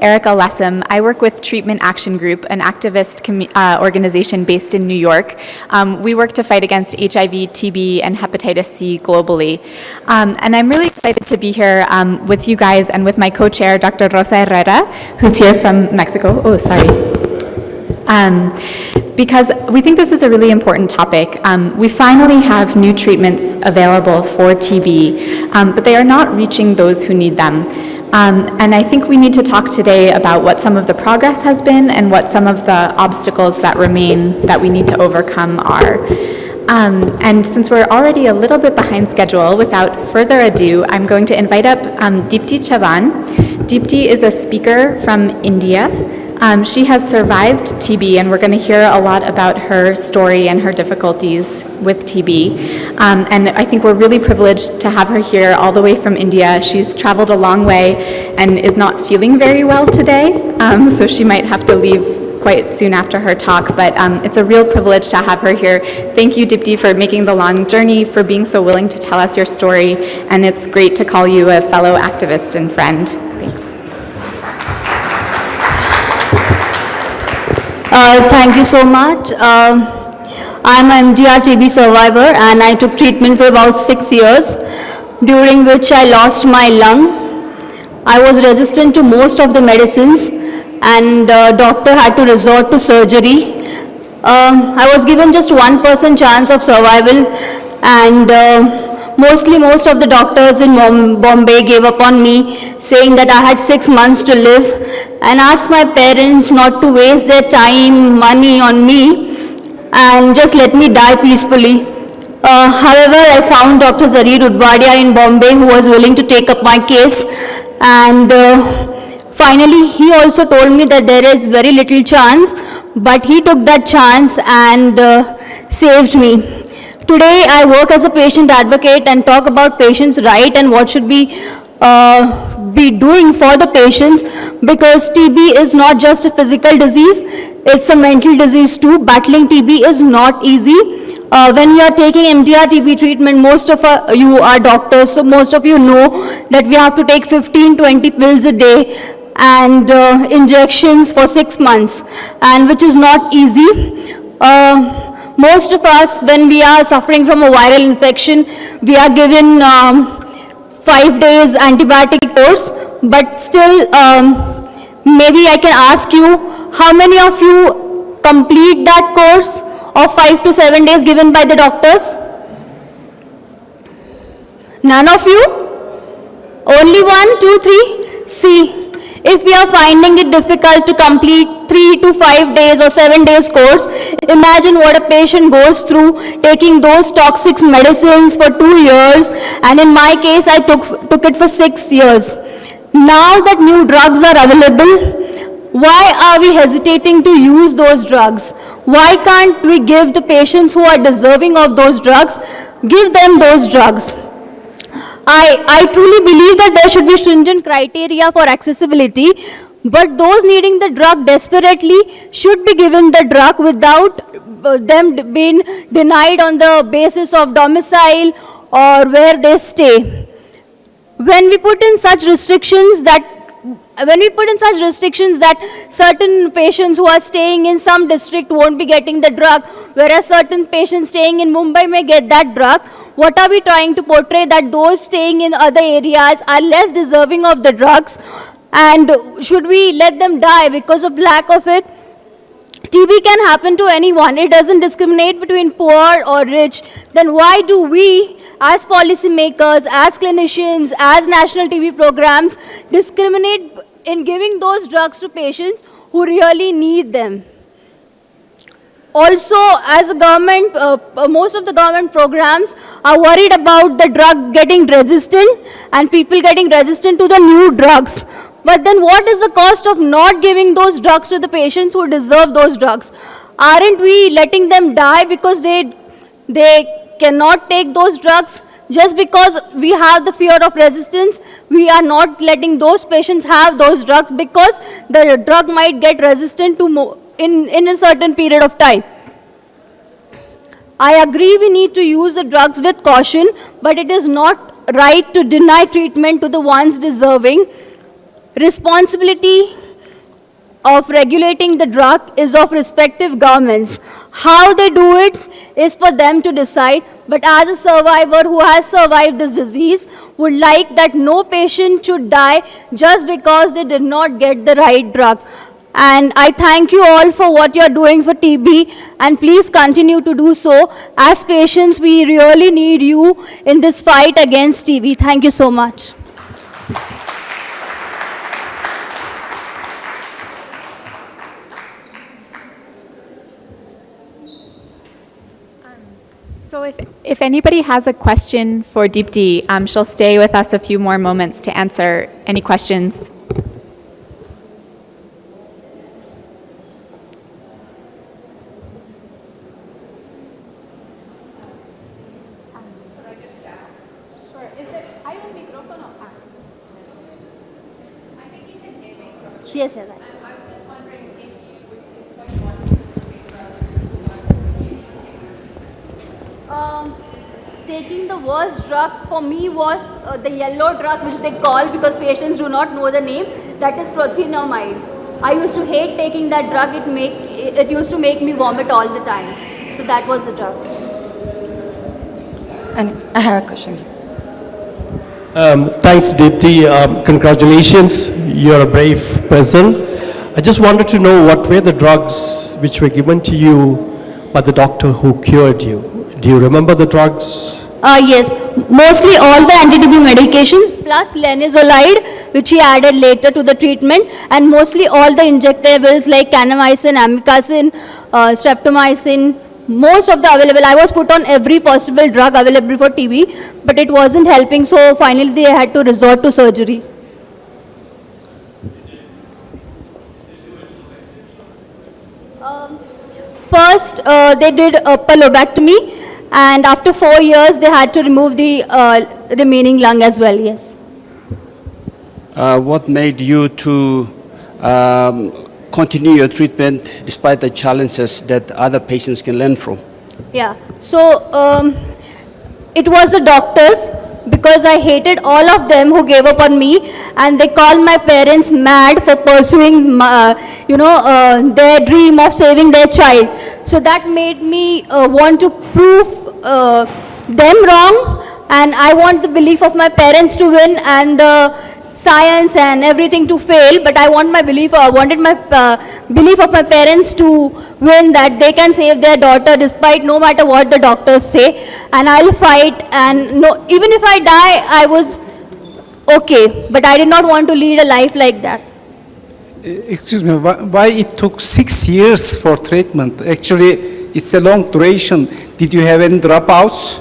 Erica Lessem. I work with Treatment Action Group, an activist organization based in New York. We work to fight against HIV, TB, and hepatitis C globally. And I'm really excited to be here with you guys and with my co-chair, Dr. Rosa Herrera, who's here from Mexico. Oh, sorry. Because we think this is a really important topic. We finally have new treatments available for TB, but they are not reaching those who need them. And I think we need to talk today about what some of the progress has been and what some of the obstacles that remain that we need to overcome are. And since we're already a little bit behind schedule, without further ado, I'm going to invite up Deepti Chavan. Deepti is a speaker from India. She has survived TB, and we're going to hear a lot about her story and her difficulties with TB. And I think we're really privileged to have her here all the way from India. She's traveled a long way and is not feeling very well today, so she might have to leave quite soon after her talk, but it's a real privilege to have her here. Thank you, Deepti, for making the long journey, for being so willing to tell us your story, and it's great to call you a fellow activist and friend. Thanks. Thank you so much. I'm an MDR TB survivor, and I took treatment for about 6 years, during which I lost my lung. I was resistant to most of the medicines, and doctor had to resort to surgery. I was given just 1% chance of survival, and most of the doctors in Bombay gave up on me, saying that I had 6 months to live, and asked my parents not to waste their time, money on me, and just let me die peacefully. However, I found Dr. Zarir Udwadia in Bombay, who was willing to take up my case, and finally he also told me that there is very little chance, but he took that chance and saved me. Today I work as a patient advocate and talk about patients' right and what should be doing for the patients, because TB is not just a physical disease, it's a mental disease too. Battling TB is not easy. When you are taking MDR TB treatment, most of you are doctors, so most of you know that we have to take 15-20 pills a day and injections for 6 months, and which is not easy. Most of us, when we are suffering from a viral infection, we are given 5 days antibiotic course, but still maybe I can ask you, how many of you complete that course of 5 to 7 days given by the doctors? None of you? Only 1, 2, 3? See, if we are finding it difficult to complete 3 to 5 days or 7 days course, imagine what a patient goes through taking those toxic medicines for 2 years, and in my case I took it for 6 years. Now that new drugs are available, why are we hesitating to use those drugs? Why can't we give the patients who are deserving of those drugs, give them those drugs? I truly believe that there should be stringent criteria for accessibility, but those needing the drug desperately should be given the drug without them being denied on the basis of domicile or where they stay. When we put in such restrictions that certain patients who are staying in some district won't be getting the drug, whereas certain patients staying in Mumbai may get that drug, what are we trying to portray? That those staying in other areas are less deserving of the drugs, and should we let them die because of lack of it? TB can happen to anyone. It doesn't discriminate between poor or rich. Then why do we, as policymakers, as clinicians, as national TB programs, discriminate in giving those drugs to patients who really need them? Also, as a government, most of the government programs are worried about the drug getting resistant and people getting resistant to the new drugs. But then what is the cost of not giving those drugs to the patients who deserve those drugs? Aren't we letting them die because they cannot take those drugs? Just because we have the fear of resistance, we are not letting those patients have those drugs because the drug might get resistant to in a certain period of time. I agree we need to use the drugs with caution, but it is not right to deny treatment to the ones deserving. Responsibility of regulating the drug is of respective governments. How they do it is for them to decide, but as a survivor who has survived this disease, would like that no patient should die just because they did not get the right drug. And I thank you all for what you're doing for TB, and please continue to do so. As patients, we really need you in this fight against TB. Thank you so much. So if anybody has a question for Deepti, she'll stay with us a few more moments to answer any questions. Yes, yes. Taking the worst drug for me was the yellow drug, which they call, because patients do not know the name, that is prothionamide. I used to hate taking that drug. It used to make me vomit all the time. So that was the drug. And I have a question. Thanks, Deepti. Congratulations. You're a brave person. I just wanted to know what were the drugs which were given to you by the doctor who cured you. Do you remember the drugs? Yes, mostly all the anti-TB medications plus linezolide, which he added later to the treatment, and mostly all the injectables like kanamycin, amikacin, streptomycin, most of the available. I was put on every possible drug available for TB, but it wasn't helping, so finally they had to resort to surgery. First, they did a lobectomy, and after 4 years, they had to remove the remaining lung as well, yes. What made you to continue your treatment despite the challenges that other patients can learn from? Yeah, so it was the doctors, because I hated all of them who gave up on me, and they called my parents mad for pursuing, their dream of saving their child. So that made me want to prove them wrong, and I want the belief of my parents to win and the science and everything to fail. But I wanted my belief of my parents to win, that they can save their daughter despite no matter what the doctors say, and I'll fight. And no, even if I die, I was okay, but I did not want to lead a life like that. Excuse me, why it took 6 years for treatment? Actually, it's a long duration. Did you have any dropouts?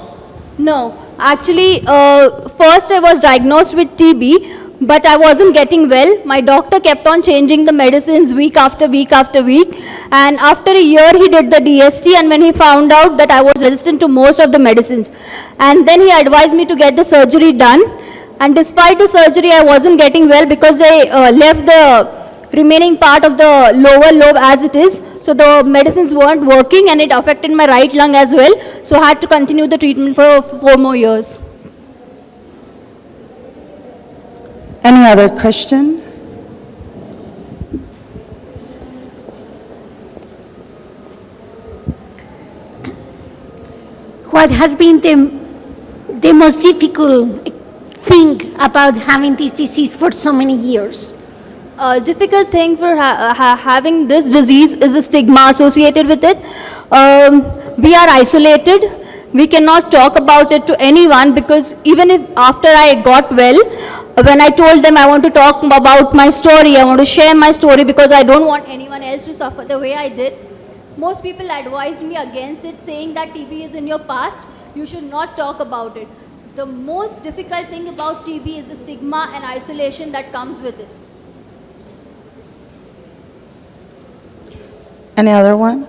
No, actually, first I was diagnosed with TB, but I wasn't getting well. My doctor kept on changing the medicines week after week after week, and after a year he did the DST, and when he found out that I was resistant to most of the medicines, and then he advised me to get the surgery done, and despite the surgery I wasn't getting well because they left the remaining part of the lower lobe as it is, so the medicines weren't working, and it affected my right lung as well, so I had to continue the treatment for 4 more years. Any other question? What has been the most difficult thing about having this disease for so many years? A difficult thing for having this disease is the stigma associated with it. We are isolated. We cannot talk about it to anyone, because even if after I got well, when I told them I want to talk about my story, I want to share my story because I don't want anyone else to suffer the way I did, most people advised me against it, saying that TB is in your past, you should not talk about it. The most difficult thing about TB is the stigma and isolation that comes with it. Any other one?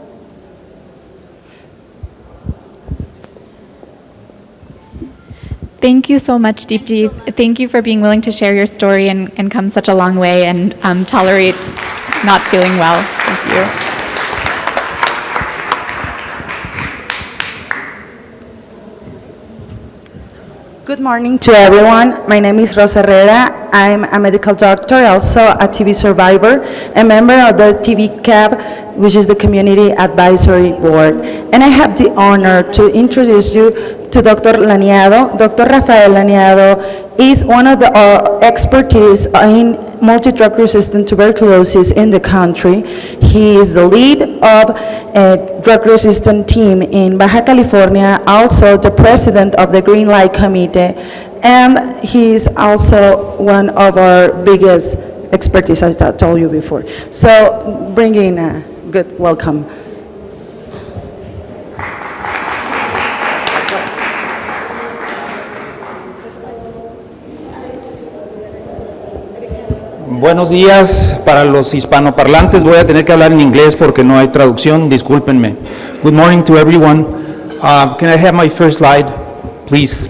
Thank you so much, Deepti. Thank you for being willing to share your story and come such a long way and tolerate not feeling well. Thank you. Good morning to everyone. My name is Rosa Herrera. I'm a medical doctor, also a TB survivor, a member of the TB CAB, which is the Community Advisory Board. And I have the honor to introduce you to Dr. Laniado. Dr. Rafael Laniado is one of the expertise in multi-drug resistant tuberculosis in the country. He is the lead of a drug resistant team in Baja California, also the president of the Green Light Committee, and he is also one of our biggest expertise, as I told you before. So bringing a good welcome. Buenos días para los hispanoparlantes. Voy a tener que hablar en inglés porque no hay traducción, discúlpenme. Good morning to everyone. Can I have my first slide, please?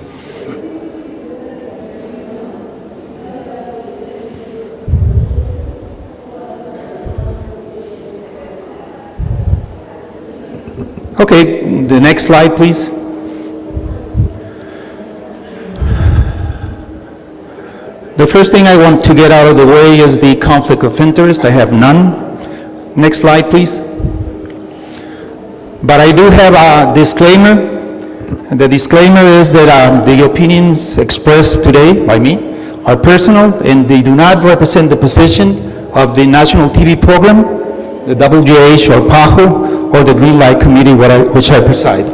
Okay, the next slide, please. The first thing I want to get out of the way is the conflict of interest. I have none. Next slide, please. But I do have a disclaimer. The disclaimer is that the opinions expressed today by me are personal and they do not represent the position of the National TV Program, the WH or PAHO, or the Green Light Committee, which I preside.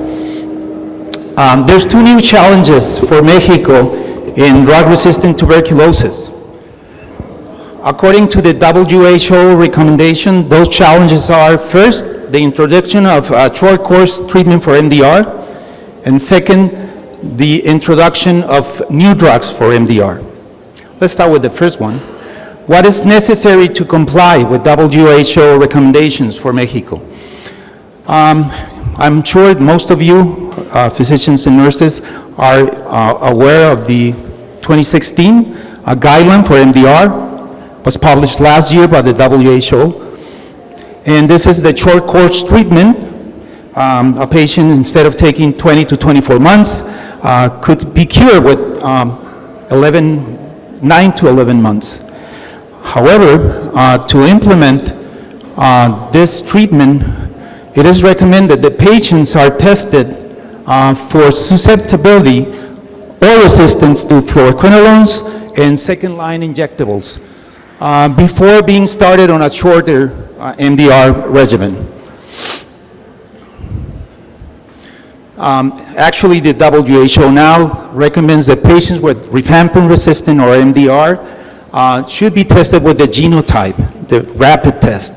There's two new challenges for Mexico in drug-resistant tuberculosis. According to the WHO recommendation, those challenges are, first, the introduction of a short-course treatment for MDR, and second, the introduction of new drugs for MDR. Let's start with the first one. What is necessary to comply with WHO recommendations for Mexico? I'm sure most of you, physicians and nurses, are aware of the 2016 guideline for MDR, was published last year by the WHO. And this is the short course treatment. A patient, instead of taking 20 to 24 months, could be cured with 9 to 11 months. However, to implement this treatment, it is recommended that patients are tested for susceptibility or resistance to fluoroquinolones and second-line injectables before being started on a shorter MDR regimen. Actually, the WHO now recommends that patients with rifampin-resistant or MDR should be tested with the genotype, the rapid test,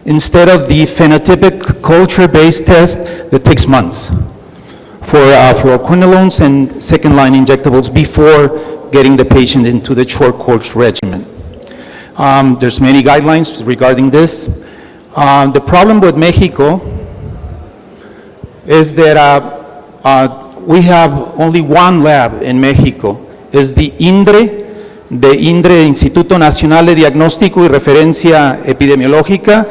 instead of the phenotypic culture-based test that takes months for fluoroquinolones and second-line injectables before getting the patient into the short course regimen. There's many guidelines regarding this. The problem with Mexico is that we have only one lab in Mexico. Is the INDRE, Instituto Nacional de Diagnóstico y Referencia Epidemiológica,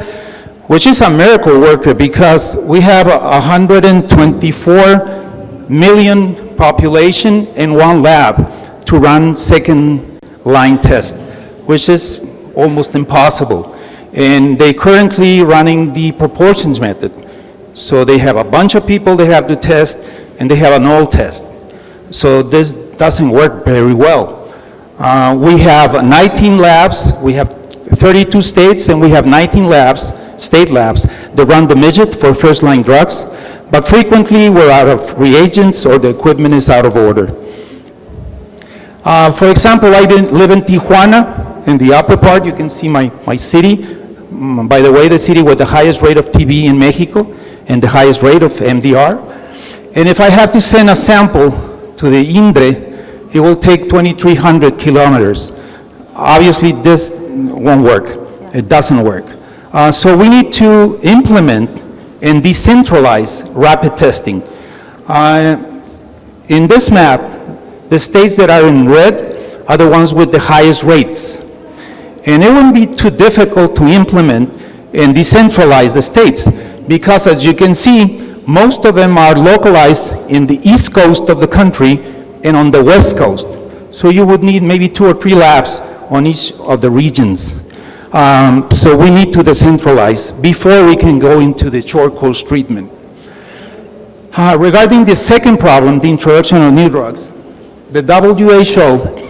which is a miracle worker because we have 124 million population in one lab to run second line test, which is almost impossible. And they currently running the proportions method. So they have a bunch of people they have to test and they have an all test. So this doesn't work very well. We have 19 labs, we have 32 states, and we have 19 labs, state labs, that run the midget for first-line drugs, but frequently we're out of reagents or the equipment is out of order. For example, I live in Tijuana. In the upper part, you can see my city. By the way, the city with the highest rate of TB in Mexico and the highest rate of MDR. And if I have to send a sample to the INDRE, it will take 2,300 kilometers. Obviously, this won't work. It doesn't work. So we need to implement and decentralize rapid testing. In this map, the states that are in red are the ones with the highest rates. And it wouldn't be too difficult to implement and decentralize the states because, as you can see, most of them are localized in the east coast of the country and on the west coast. So you would need maybe 2 or 3 labs on each of the regions. So we need to decentralize before we can go into the short course treatment. Regarding the second problem, the introduction of new drugs, the WHO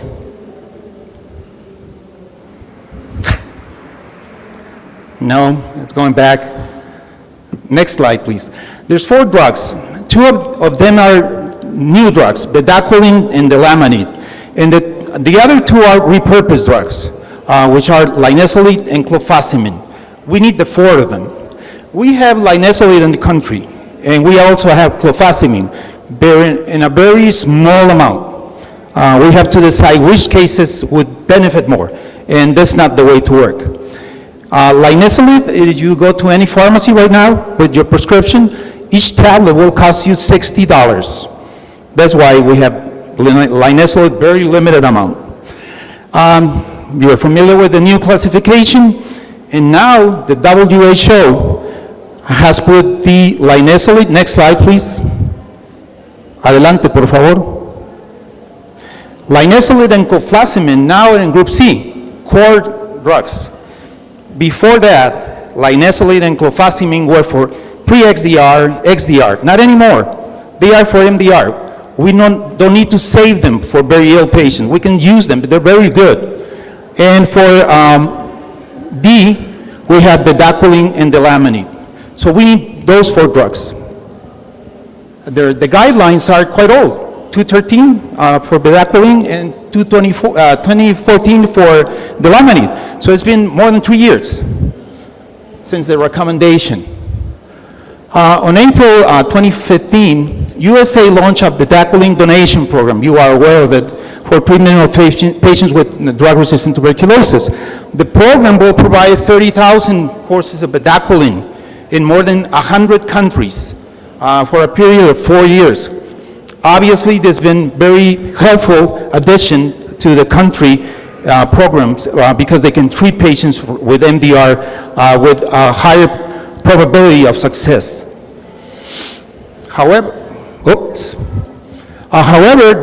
no, it's going back. Next slide, please. There's 4 drugs. 2 of them are new drugs, bedaquiline and delamide. And the other 2 are repurposed drugs, which are linezolid and clofazimine. We need the 4 of them. We have linezolid in the country, and we also have clofazimine, but in a very small amount. We have to decide which cases would benefit more, and that's not the way to work. Linezolid, if you go to any pharmacy right now with your prescription, each tablet will cost you $60. That's why we have linezolid, very limited amount. You're familiar with the new classification, and now the WHO has put the linezolid, next slide please. Adelante, por favor. Linezolid and clofazimine now in group C, core drugs. Before that, linezolid and clofazimine were for pre-XDR, XDR. Not anymore. They are for MDR. We don't need to save them for very ill patients. We can use them, but they're very good. And for D, we have bedaquiline and delamide. So we need those 4 drugs. The guidelines are quite old. 2013 for bedaquiline and 2014 for delamide. So it's been more than 3 years since the recommendation. On April 2015, USA launched a bedaquiline donation program. You are aware of it, for treatment of patients with drug-resistant tuberculosis. The program will provide 30,000 courses of bedaquiline in more than 100 countries for a period of 4 years. Obviously, there's been very helpful addition to the country programs because they can treat patients with MDR with a higher probability of success. However,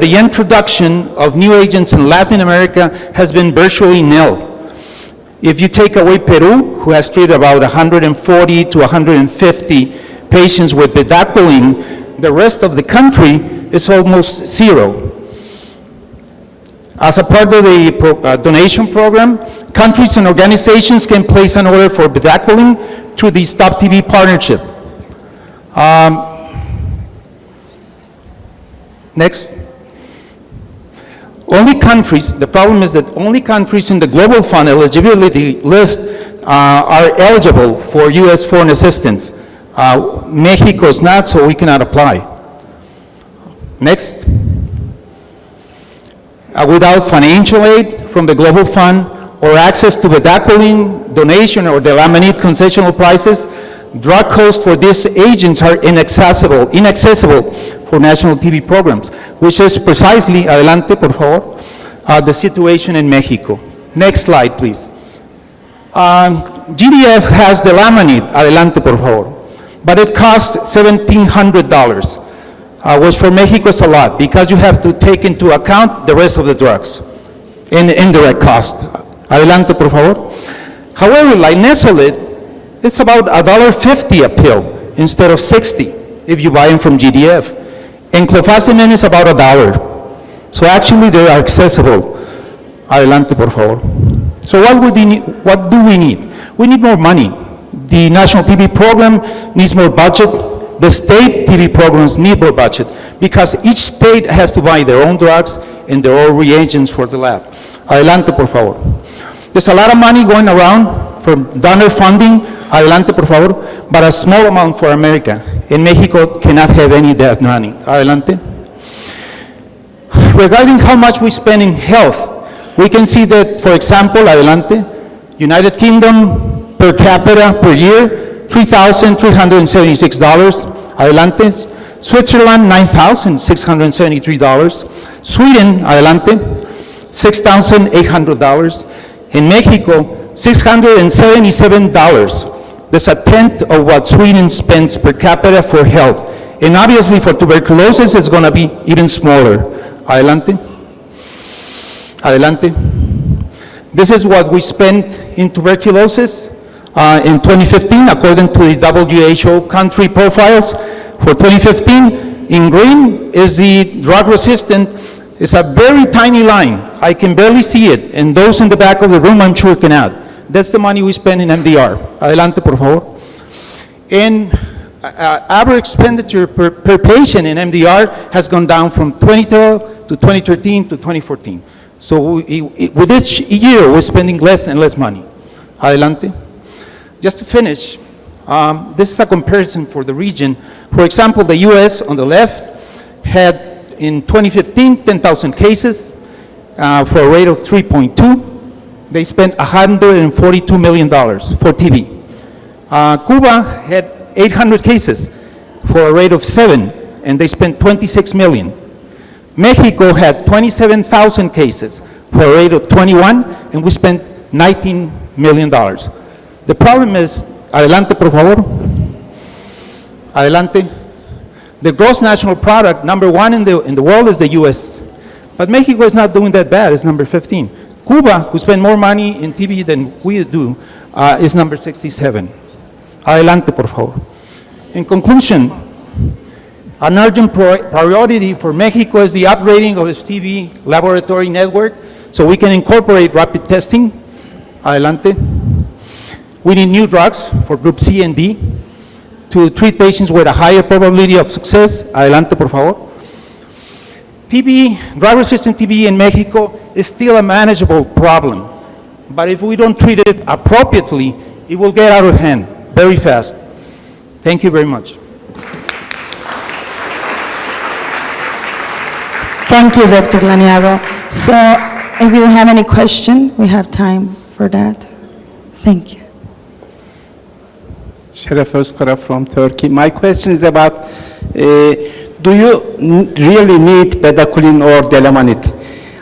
the introduction of new agents in Latin America has been virtually nil. If you take away Peru, who has treated about 140 to 150 patients with bedaquiline, the rest of the country is almost zero. As a part of the donation program, countries and organizations can place an order for bedaquiline through the Stop TB partnership. Next. Only countries, the problem is that only countries in the Global Fund eligibility list are eligible for U.S. foreign assistance. Mexico is not, so we cannot apply. Next. Without financial aid from the Global Fund or access to bedaquiline donation or the delamide concessional prices, drug costs for these agents are inaccessible for national TV programs, which is precisely, adelante por favor, the situation in Mexico. Next slide, please. GDF has the delamide, adelante por favor, but it costs $1,700. Which for Mexico is a lot because you have to take into account the rest of the drugs and the indirect cost. Adelante, por favor. However, linezolid is about $1.50 a pill instead of $60 if you buy them from GDF. And clofazimine is about $1. So actually they are accessible. Adelante, por favor. So what do we need? We need more money. The National TB program needs more budget. The state TB programs need more budget because each state has to buy their own drugs and their own reagents for the lab. Adelante, por favor. There's a lot of money going around for donor funding, adelante, por favor, but a small amount for America. And Mexico cannot have any of that money. Adelante. Regarding how much we spend in health, we can see that, for example, adelante, United Kingdom per capita per year, $3,376. Adelante. Switzerland, $9,673. Sweden, adelante, $6,800. In Mexico, $677. That's a tenth of what Sweden spends per capita for health. And obviously for tuberculosis, it's going to be even smaller. Adelante. Adelante. This is what we spent in tuberculosis in 2015, according to the WHO country profiles. For 2015, in green is the drug resistant. It's a very tiny line. I can barely see it, and those in the back of the room, I'm sure can add. That's the money we spend in MDR. Adelante, por favor. And average expenditure per patient in MDR has gone down from 2012 to 2013 to 2014. So with each year, we're spending less and less money. Adelante. Just to finish, this is a comparison for the region. For example, the US on the left had in 2015, 10,000 cases for a rate of 3.2. They spent $142 million for TB. Cuba had 800 cases for a rate of 7, and they spent 26 million. Mexico had 27,000 cases for a rate of 21, and we spent $19 million. The problem is, adelante, por favor. Adelante. The gross national product, number 1 in the world is the US. But Mexico is not doing that bad, it's number 15. Cuba, who spend more money in TB than we do, is number 67. Adelante, por favor. In conclusion, an urgent priority for Mexico is the upgrading of its TB laboratory network so we can incorporate rapid testing. Adelante. We need new drugs for group C and D to treat patients with a higher probability of success. Adelante, por favor. TB, drug-resistant TB in Mexico is still a manageable problem, but if we don't treat it appropriately, it will get out of hand very fast. Thank you very much. Thank you, Dr. Laniago. So if you have any question, we have time for that. Thank you. Şeref Özkara from Turkey. My question is about, do you really need bedaquiline or delamanid?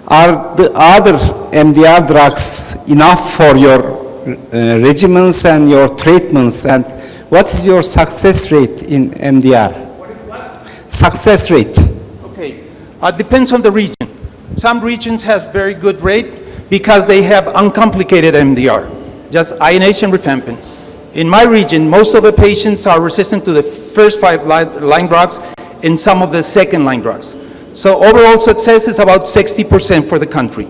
Are the other MDR drugs enough for your regimens and your treatments? And what is your success rate in MDR? What is what? Success rate. Okay, depends on the region. Some regions have very good rate because they have uncomplicated MDR, just ionation rifampin. In my region, most of the patients are resistant to the first 5 line drugs and some of the second line drugs. So overall success is about 60% for the country.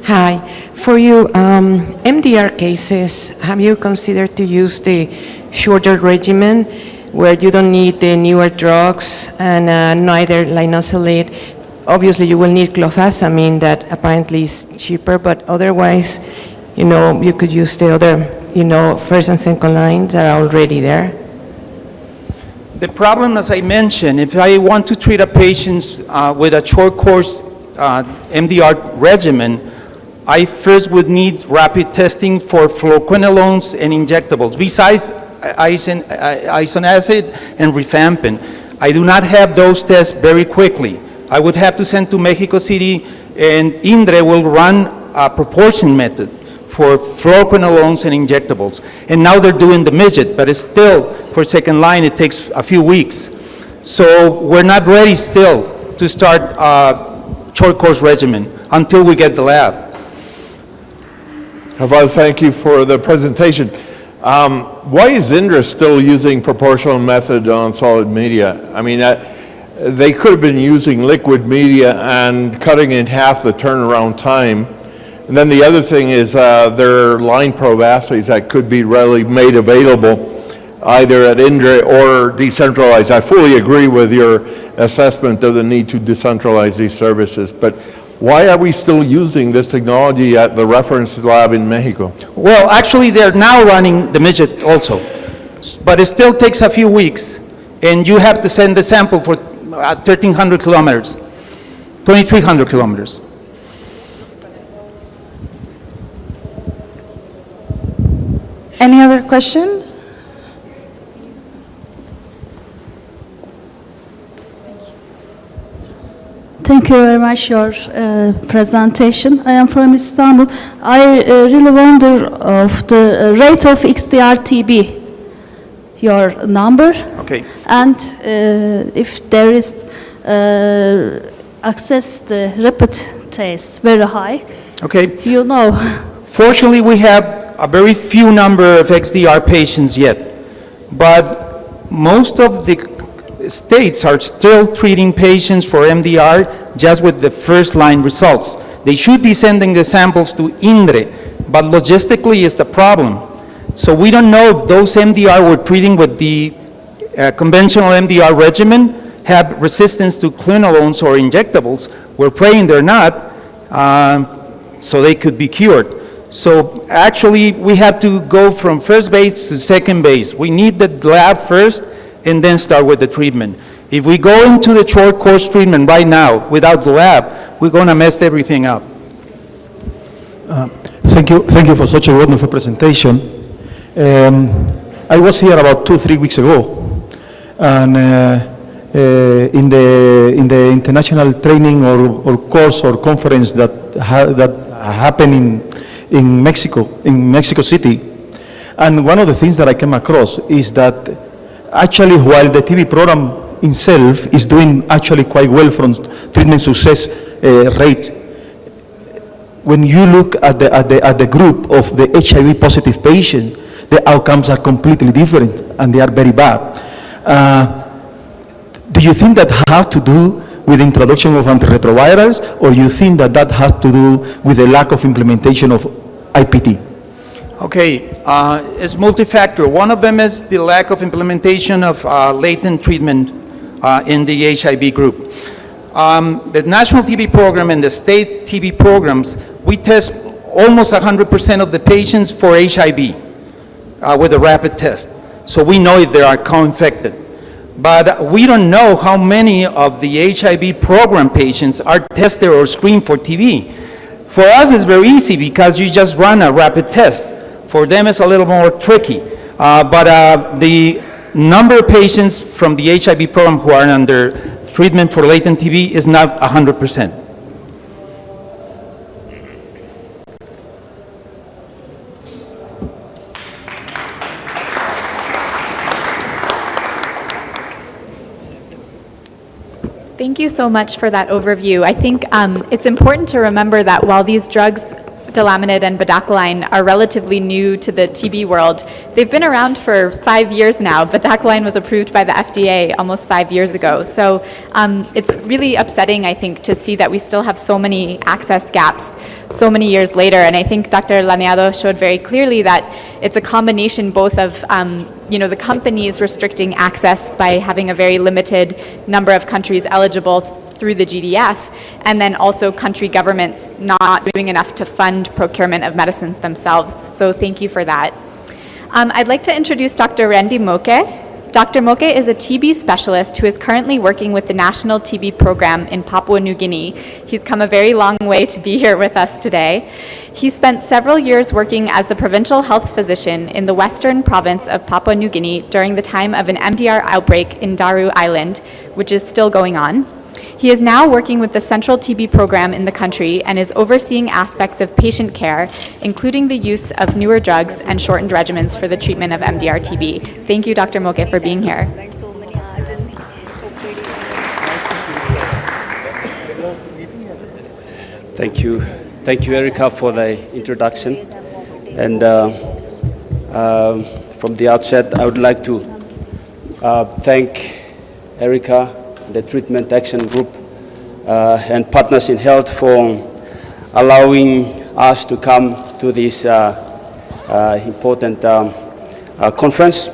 Hi. For you, MDR cases, have you considered to use the shorter regimen where you don't need the newer drugs and neither linezolid? Obviously, you will need clofazimine that apparently is cheaper, but otherwise, you could use the other, first and second lines that are already there. The problem, as I mentioned, if I want to treat a patient with a short course MDR regimen, I first would need rapid testing for fluoroquinolones and injectables, besides isoniazid and rifampin. I do not have those tests very quickly. I would have to send to Mexico City, and INDRE will run a proportion method for fluoroquinolones and injectables. And now they're doing the midget, but it's still, for second line, it takes a few weeks. So we're not ready still to start a short course regimen until we get the lab. Havad, thank you for the presentation. Why is INDRE still using proportional method on solid media? I mean, they could have been using liquid media and cutting in half the turnaround time. And then the other thing is there are line probe assays that could be readily made available either at INDRE or decentralized. I fully agree with your assessment of the need to decentralize these services, but why are we still using this technology at the reference lab in Mexico? Well, actually, they're now running the midget also, but it still takes a few weeks, and you have to send the sample for 1,300 kilometers, 2,300 kilometers. Any other questions? Thank you very much your presentation. I am from Istanbul. I really wonder of the rate of XDR-TB, your number. Okay. And if there is access the rapid test very high, Okay. you know. Fortunately, we have a very few number of XDR patients yet, but most of the states are still treating patients for MDR just with the first-line results. They should be sending the samples to INDRE, but logistically is the problem. So we don't know if those MDR we're treating with the conventional MDR regimen have resistance to quinolones or injectables. We're praying they're not, so they could be cured. So actually, we have to go from first base to second base. We need the lab first and then start with the treatment. If we go into the short course treatment right now without the lab, we're going to mess everything up. Thank you for such a wonderful presentation. I was here about 2-3 weeks ago, and in the international training or course or conference that happened in Mexico City, and one of the things that I came across is that actually while the TB program itself is doing actually quite well from treatment success rate, when you look at the group of the HIV positive patients, the outcomes are completely different and they are very bad. Do you think that has to do with the introduction of antiretrovirals, or you think that that has to do with the lack of implementation of IPT? Okay, it's multifactor. One of them is the lack of implementation of latent treatment in the HIV group. The National TB Program and the state TB programs, we test almost 100% of the patients for HIV with a rapid test. So we know if they are co-infected. But we don't know how many of the HIV program patients are tested or screened for TB. For us, it's very easy because you just run a rapid test. For them, it's a little more tricky. But the number of patients from the HIV program who are under treatment for latent TB is not 100%. Thank you so much for that overview. I think it's important to remember that while these drugs, delamanid and bedaquiline, are relatively new to the TB world, they've been around for 5 years now. Bedaquiline was approved by the FDA almost 5 years ago. So it's really upsetting, I think, to see that we still have so many access gaps so many years later. And I think Dr. Laneado showed very clearly that it's a combination both of the companies restricting access by having a very limited number of countries eligible through the GDF, and then also country governments not doing enough to fund procurement of medicines themselves. So thank you for that. I'd like to introduce Dr. Randy Moke. Dr. Moke is a TB specialist who is currently working with the National TB Program in Papua New Guinea. He's come a very long way to be here with us today. He spent several years working as the provincial health physician in the western province of Papua New Guinea during the time of an MDR outbreak in Daru Island, which is still going on. He is now working with the Central TB Program in the country and is overseeing aspects of patient care, including the use of newer drugs and shortened regimens for the treatment of MDR TB. Thank you, Dr. Moke, for being here. Thank you. Thank you, Erica, for the introduction. And from the outset, I would like to thank Erica, the Treatment Action Group, and Partners in Health for allowing us to come to this important conference.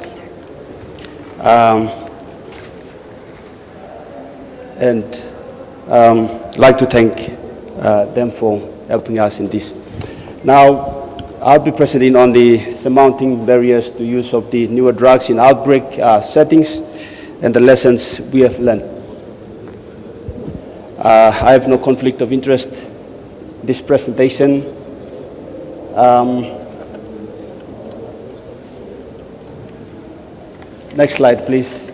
And I'd like to thank them for helping us in this. Now, I'll be presenting on the surmounting barriers to use of the newer drugs in outbreak settings and the lessons we have learned. I have no conflict of interest in this presentation. Next slide, please.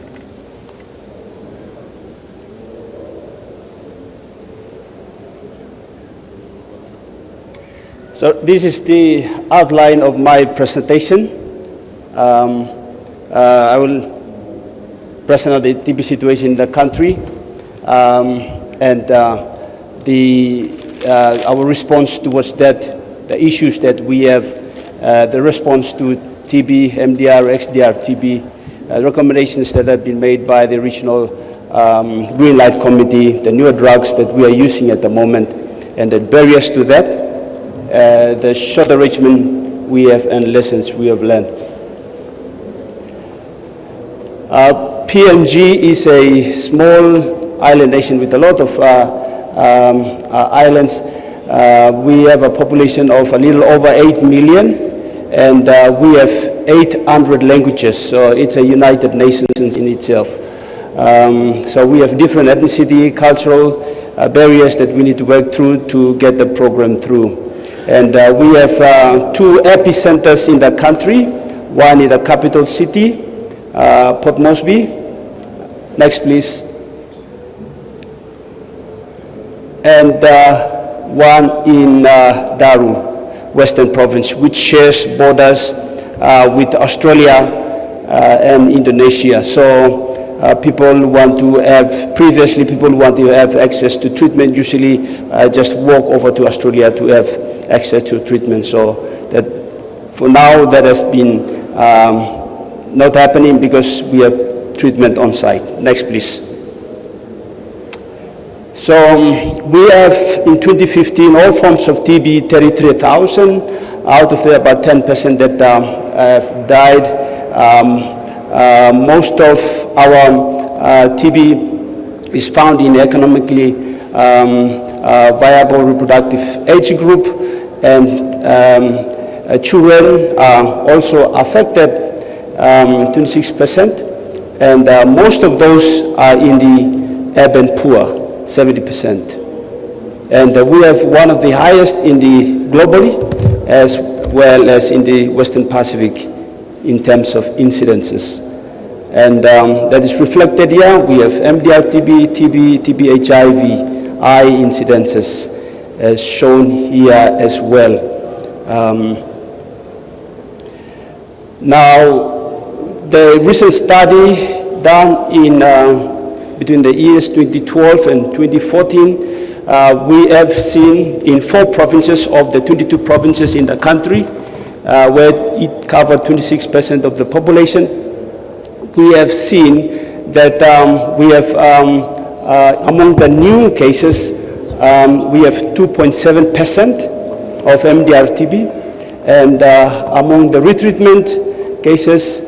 So this is the outline of my presentation. I will present of the TB situation in the country, and our response towards that, the issues that we have, the response to TB, MDR, XDR, TB, recommendations that have been made by the regional Green Light Committee, the newer drugs that we are using at the moment, and the barriers to that, the shorter regimen we have, and lessons we have learned. PNG is a small island nation with a lot of islands. We have a population of a little over 8 million, and we have 800 languages, so it's a united nation in itself. So we have different ethnicity, cultural barriers that we need to work through to get the program through. And we have 2 epicenters in the country, one in the capital city, Port Moresby. Next, please. And one in Daru, Western Province, which shares borders with Australia and Indonesia. So people want to have, previously people want to have access to treatment, usually just walk over to Australia to have access to treatment. So that for now that has been not happening because we have treatment on site. Next, please. So we have in 2015 all forms of TB, 33,000. Out of there, about 10% that have died. Most of our TB is found in economically viable reproductive age group, and children are also affected, 26%, and most of those are in the urban poor, 70%. And we have one of the highest in the globally, as well as in the Western Pacific in terms of incidences. And that is reflected here. We have MDR TB, TB HIV, I incidences as shown here as well. Now, the recent study done in between the years 2012 and 2014, we have seen in 4 provinces of the 22 provinces in the country, where it covered 26% of the population, we have seen that we have, among the new cases, we have 2.7% of MDR TB, and among the retreatment cases,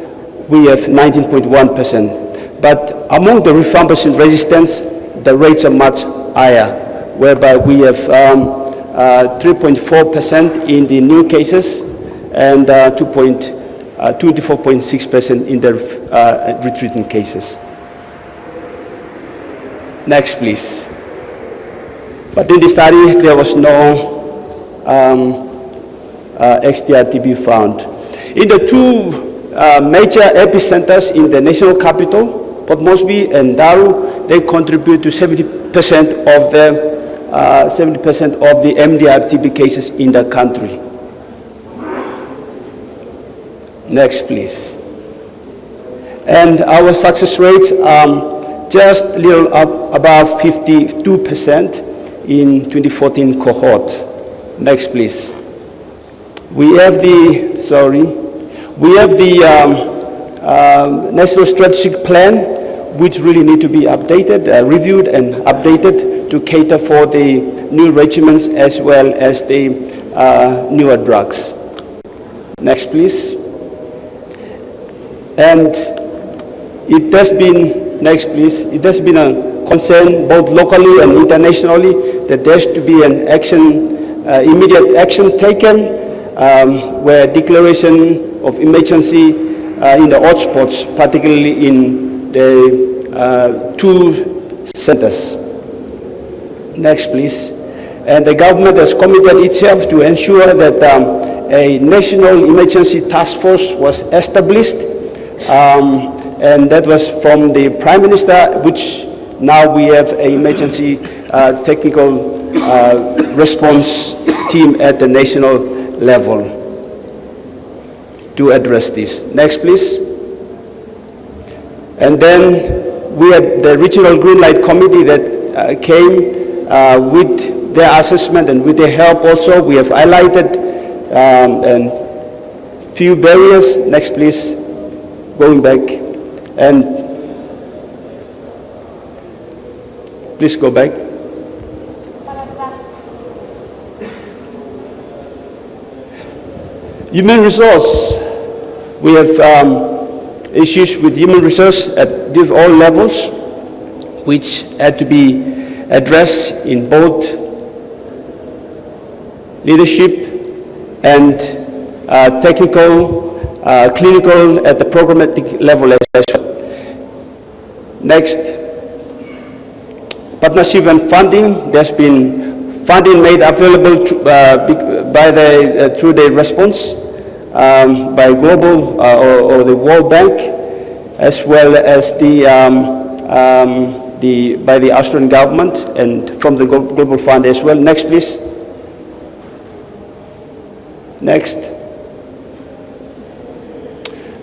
we have 19.1%. But among the rifampicin resistance, the rates are much higher, whereby we have 3.4% in the new cases and 24.6% in the retreatment cases. Next, please. But in the study, there was no XDR-TB found. In the 2 major epicenters in the national capital, Port Moresby and Daru, they contribute to 70% of the MDR-TB cases in the country. Next, please. And our success rates are just a little up above 52% in 2014 cohort. Next, please. We have the National Strategic Plan, which really need to be updated, reviewed and updated to cater for the new regimens as well as the newer drugs. Next, please. And it has been, next please, it has been a concern both locally and internationally that there has to be an action, immediate action taken where declaration of emergency in the hotspots, particularly in the 2 centers. Next, please. And the government has committed itself to ensure that a national emergency task force was established, and that was from the Prime Minister, which now we have an emergency technical response team at the national level to address this. Next, please. And then we had the regional green light committee that came with their assessment and with their help also. We have highlighted and few barriers. Next, please. Going back. And please go back. Human resource. We have issues with human resource at all levels, which had to be addressed in both leadership and technical, clinical at the programmatic level as well. Next, partnership and funding. There's been funding made available through the response by Global or the World Bank, as well as by the Australian government and from the Global Fund as well. Next, please. Next.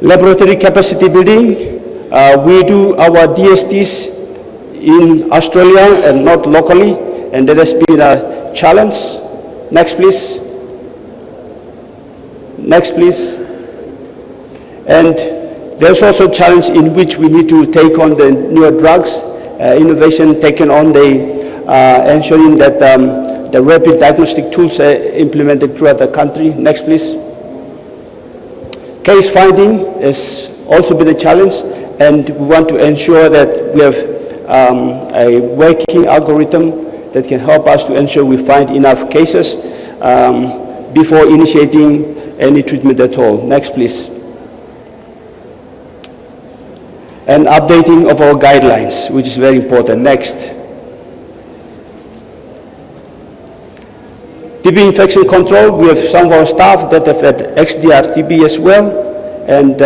Laboratory capacity building. We do our DSTs in Australia and not locally, and that has been a challenge. Next, please. Next, please. And there's also a challenge in which we need to take on the newer drugs, innovation taken on the ensuring that the rapid diagnostic tools are implemented throughout the country. Next, please. Case finding has also been a challenge, and we want to ensure that we have a working algorithm that can help us to ensure we find enough cases before initiating any treatment at all. Next, please. And updating of our guidelines, which is very important. Next. TB infection control. We have some of our staff that have had XDR TB as well, and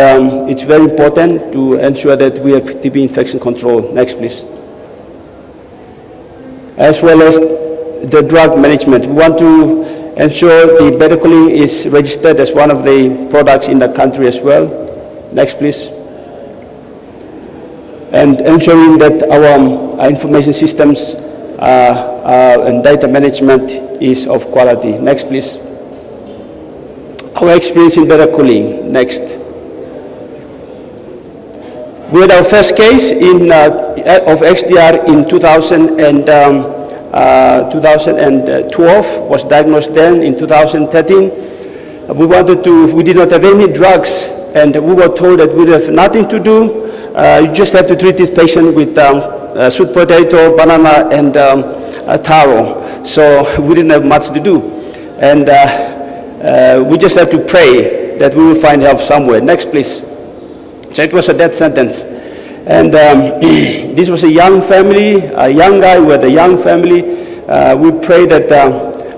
it's very important to ensure that we have TB infection control. Next, please. As well as the drug management. We want to ensure the bedaquiline is registered as one of the products in the country as well. Next, please. And ensuring that our information systems and data management is of quality. Next, please. Our experience in bedaquiline. Next. We had our first case of XDR in 2012, was diagnosed then in 2013. We did not have any drugs, and we were told that we have nothing to do. You just have to treat this patient with sweet potato, banana, and taro. So we didn't have much to do. And we just had to pray that we will find help somewhere. Next, please. So it was a death sentence. And this was a young family, a young guy with a young family. We prayed that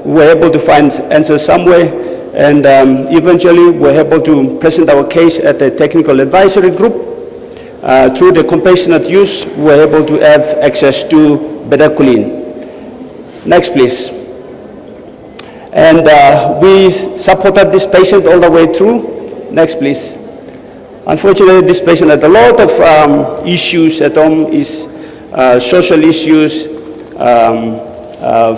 we were able to find answers somewhere. And eventually we were able to present our case at the technical advisory group. Through the compassionate use, we were able to have access to bedaquiline. Next, please. And we supported this patient all the way through. Next, please. Unfortunately, this patient had a lot of issues at home, social issues,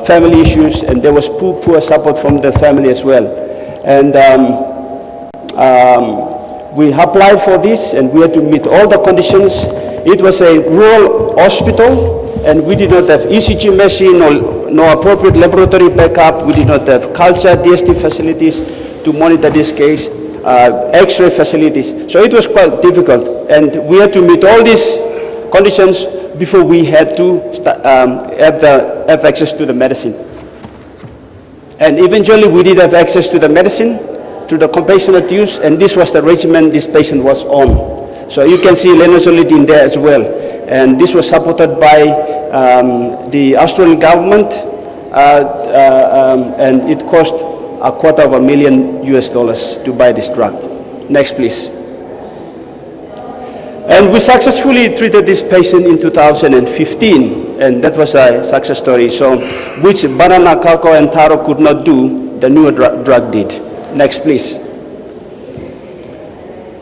family issues, and there was poor support from the family as well. And we applied for this, and we had to meet all the conditions. It was a rural hospital, and we did not have ECG machine or no appropriate laboratory backup. We did not have culture, DST facilities to monitor this case, X-ray facilities. So it was quite difficult, and we had to meet all these conditions before we had to have access to the medicine. And eventually we did have access to the medicine through the compassionate use, and this was the regimen this patient was on. So you can see linezolid in there as well. And this was supported by the Australian government, and it cost $250,000 US to buy this drug. Next, please. And we successfully treated this patient in 2015, and that was a success story. So, which banana, cocoa, and taro could not do, the newer drug did. Next, please.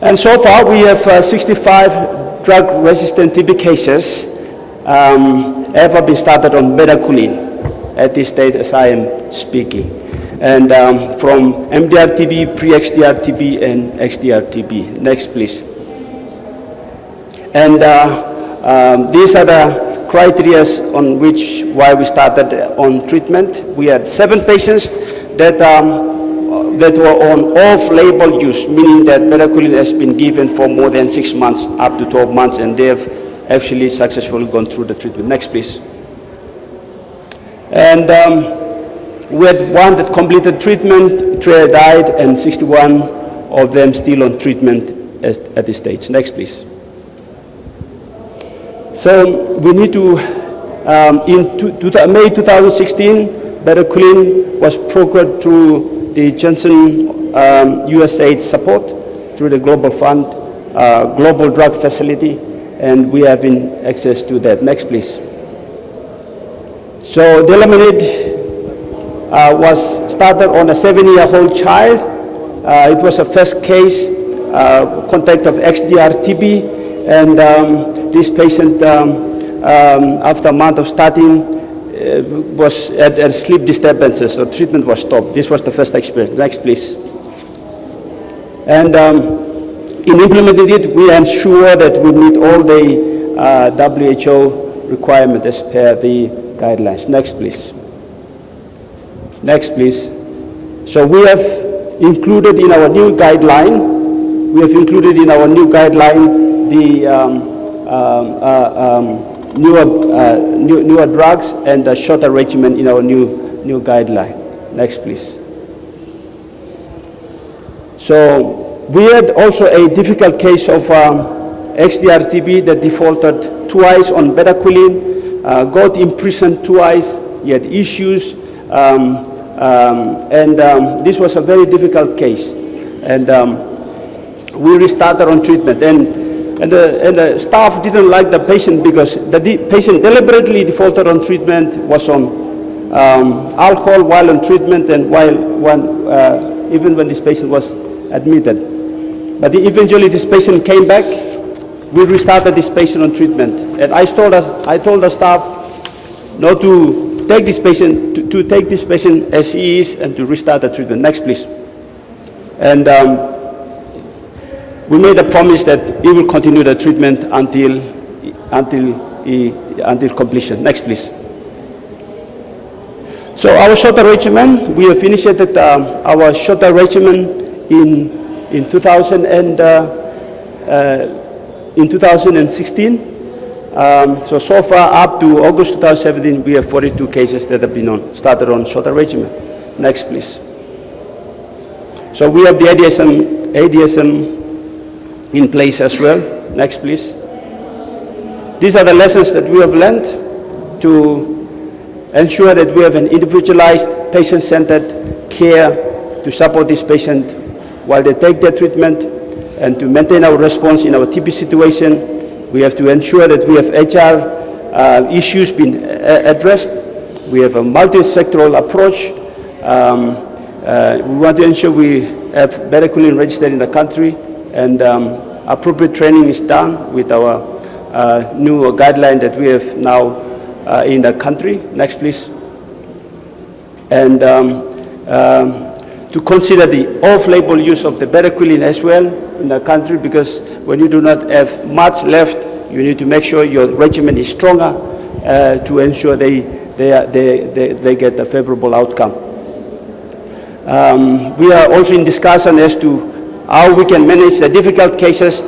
And so far, we have 65 drug-resistant TB cases ever been started on bedaquiline at this stage as I am speaking. And from MDR-TB, pre-XDR-TB, and XDR-TB. Next, please. And these are the criteria on why we started on treatment. We had 7 patients that were on off-label use, meaning that bedaquiline has been given for more than 6 months, up to 12 months, and they have actually successfully gone through the treatment. Next, please. And we had 1 that completed treatment, 3 died, and 61 of them still on treatment at this stage. Next, please. So we need to, in May 2016, bedaquiline was procured through the Johnson USAID support, through the Global Fund, Global Drug Facility, and we have access to that. Next, please. So Delamanid was started on a 7-year-old child. It was a first case contact of XDR-TB, and this patient, after a month of starting, was had sleep disturbances, so treatment was stopped. This was the first experience. Next, please. And in implementing it, we ensure that we meet all the WHO requirements as per the guidelines. Next, please. Next, please. So we have included in our new guideline, the newer drugs and a shorter regimen in our new guideline. Next, please. So we had also a difficult case of XDR-TB that defaulted twice on bedaquiline, got imprisoned twice, he had issues, this was a very difficult case. And we restarted on treatment. And the staff didn't like the patient because the patient deliberately defaulted on treatment, was on alcohol while on treatment, and even when this patient was admitted. But eventually this patient came back. We restarted this patient on treatment. And I told the staff not to take this patient, to take this patient as he is and to restart the treatment. Next, please. And we made a promise that he will continue the treatment until completion. Next, please. So our shorter regimen, we have initiated our shorter regimen in 2016. So far up to August 2017, we have 42 cases that have been started on shorter regimen. Next, please. So we have the ADSM in place as well. Next, please. These are the lessons that we have learned to ensure that we have an individualized, patient-centered care to support this patient while they take their treatment, and to maintain our response in our TB situation. We have to ensure that we have HR issues being addressed. We have a multi-sectoral approach. We want to ensure we have bedaquiline registered in the country, and appropriate training is done with our new guideline that we have now in the country. Next, please. And to consider the off-label use of the bedaquiline as well in the country, because when you do not have much left, you need to make sure your regimen is stronger to ensure they get a favorable outcome. We are also in discussion as to how we can manage the difficult cases,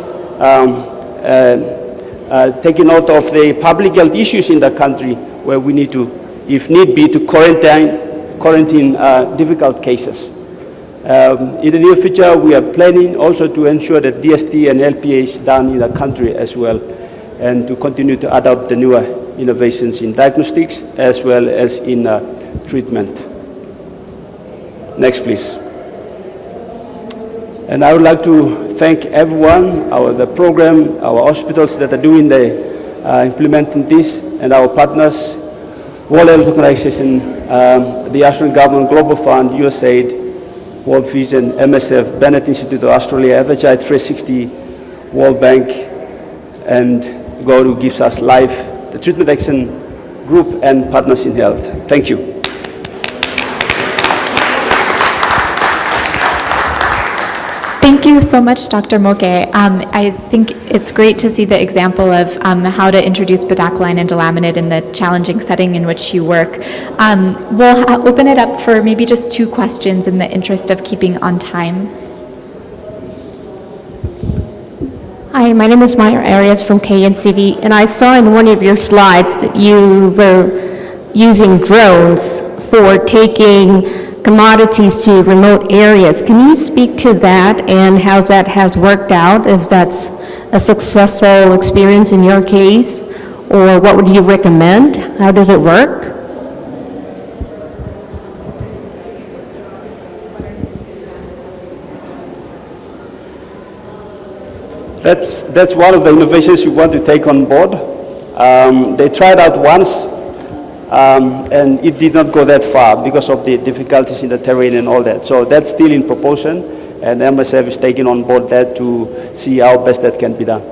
taking note of the public health issues in the country, where we need to, if need be, to quarantine difficult cases. In the near future, we are planning also to ensure that DST and LPA is done in the country as well, and to continue to adopt the newer innovations in diagnostics as well as in treatment. Next, please. And I would like to thank everyone, the program, our hospitals that are doing implementing this, and our partners, World Health Organization, the Australian Government, Global Fund, USAID, World Vision, MSF, Bennett Institute of Australia, FHI 360, World Bank, and God who gives us life, the Treatment Action Group and Partners in Health. Thank you. Thank you so much, Dr. Moke. I think it's great to see the example of how to introduce bedaquiline and delaminid in the challenging setting in which you work. We'll open it up for maybe just 2 questions in the interest of keeping on time. Hi, my name is Maya Arias from KNCV, and I saw in one of your slides that you were using drones for taking commodities to remote areas. Can you speak to that and how that has worked out, if that's a successful experience in your case, or what would you recommend? How does it work? That's one of the innovations we want to take on board. They tried out once, and it did not go that far because of the difficulties in the terrain and all that. So that's still in proportion, and MSF is taking on board that to see how best that can be done.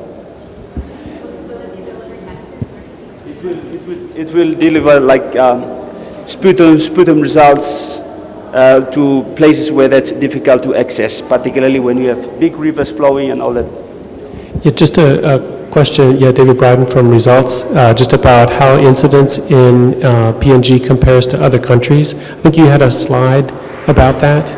It will deliver like sputum results to places where that's difficult to access, particularly when you have big rivers flowing and all that. Yeah, just a question, David Bryden from Results, just about how incidence in PNG compares to other countries. I think you had a slide about that.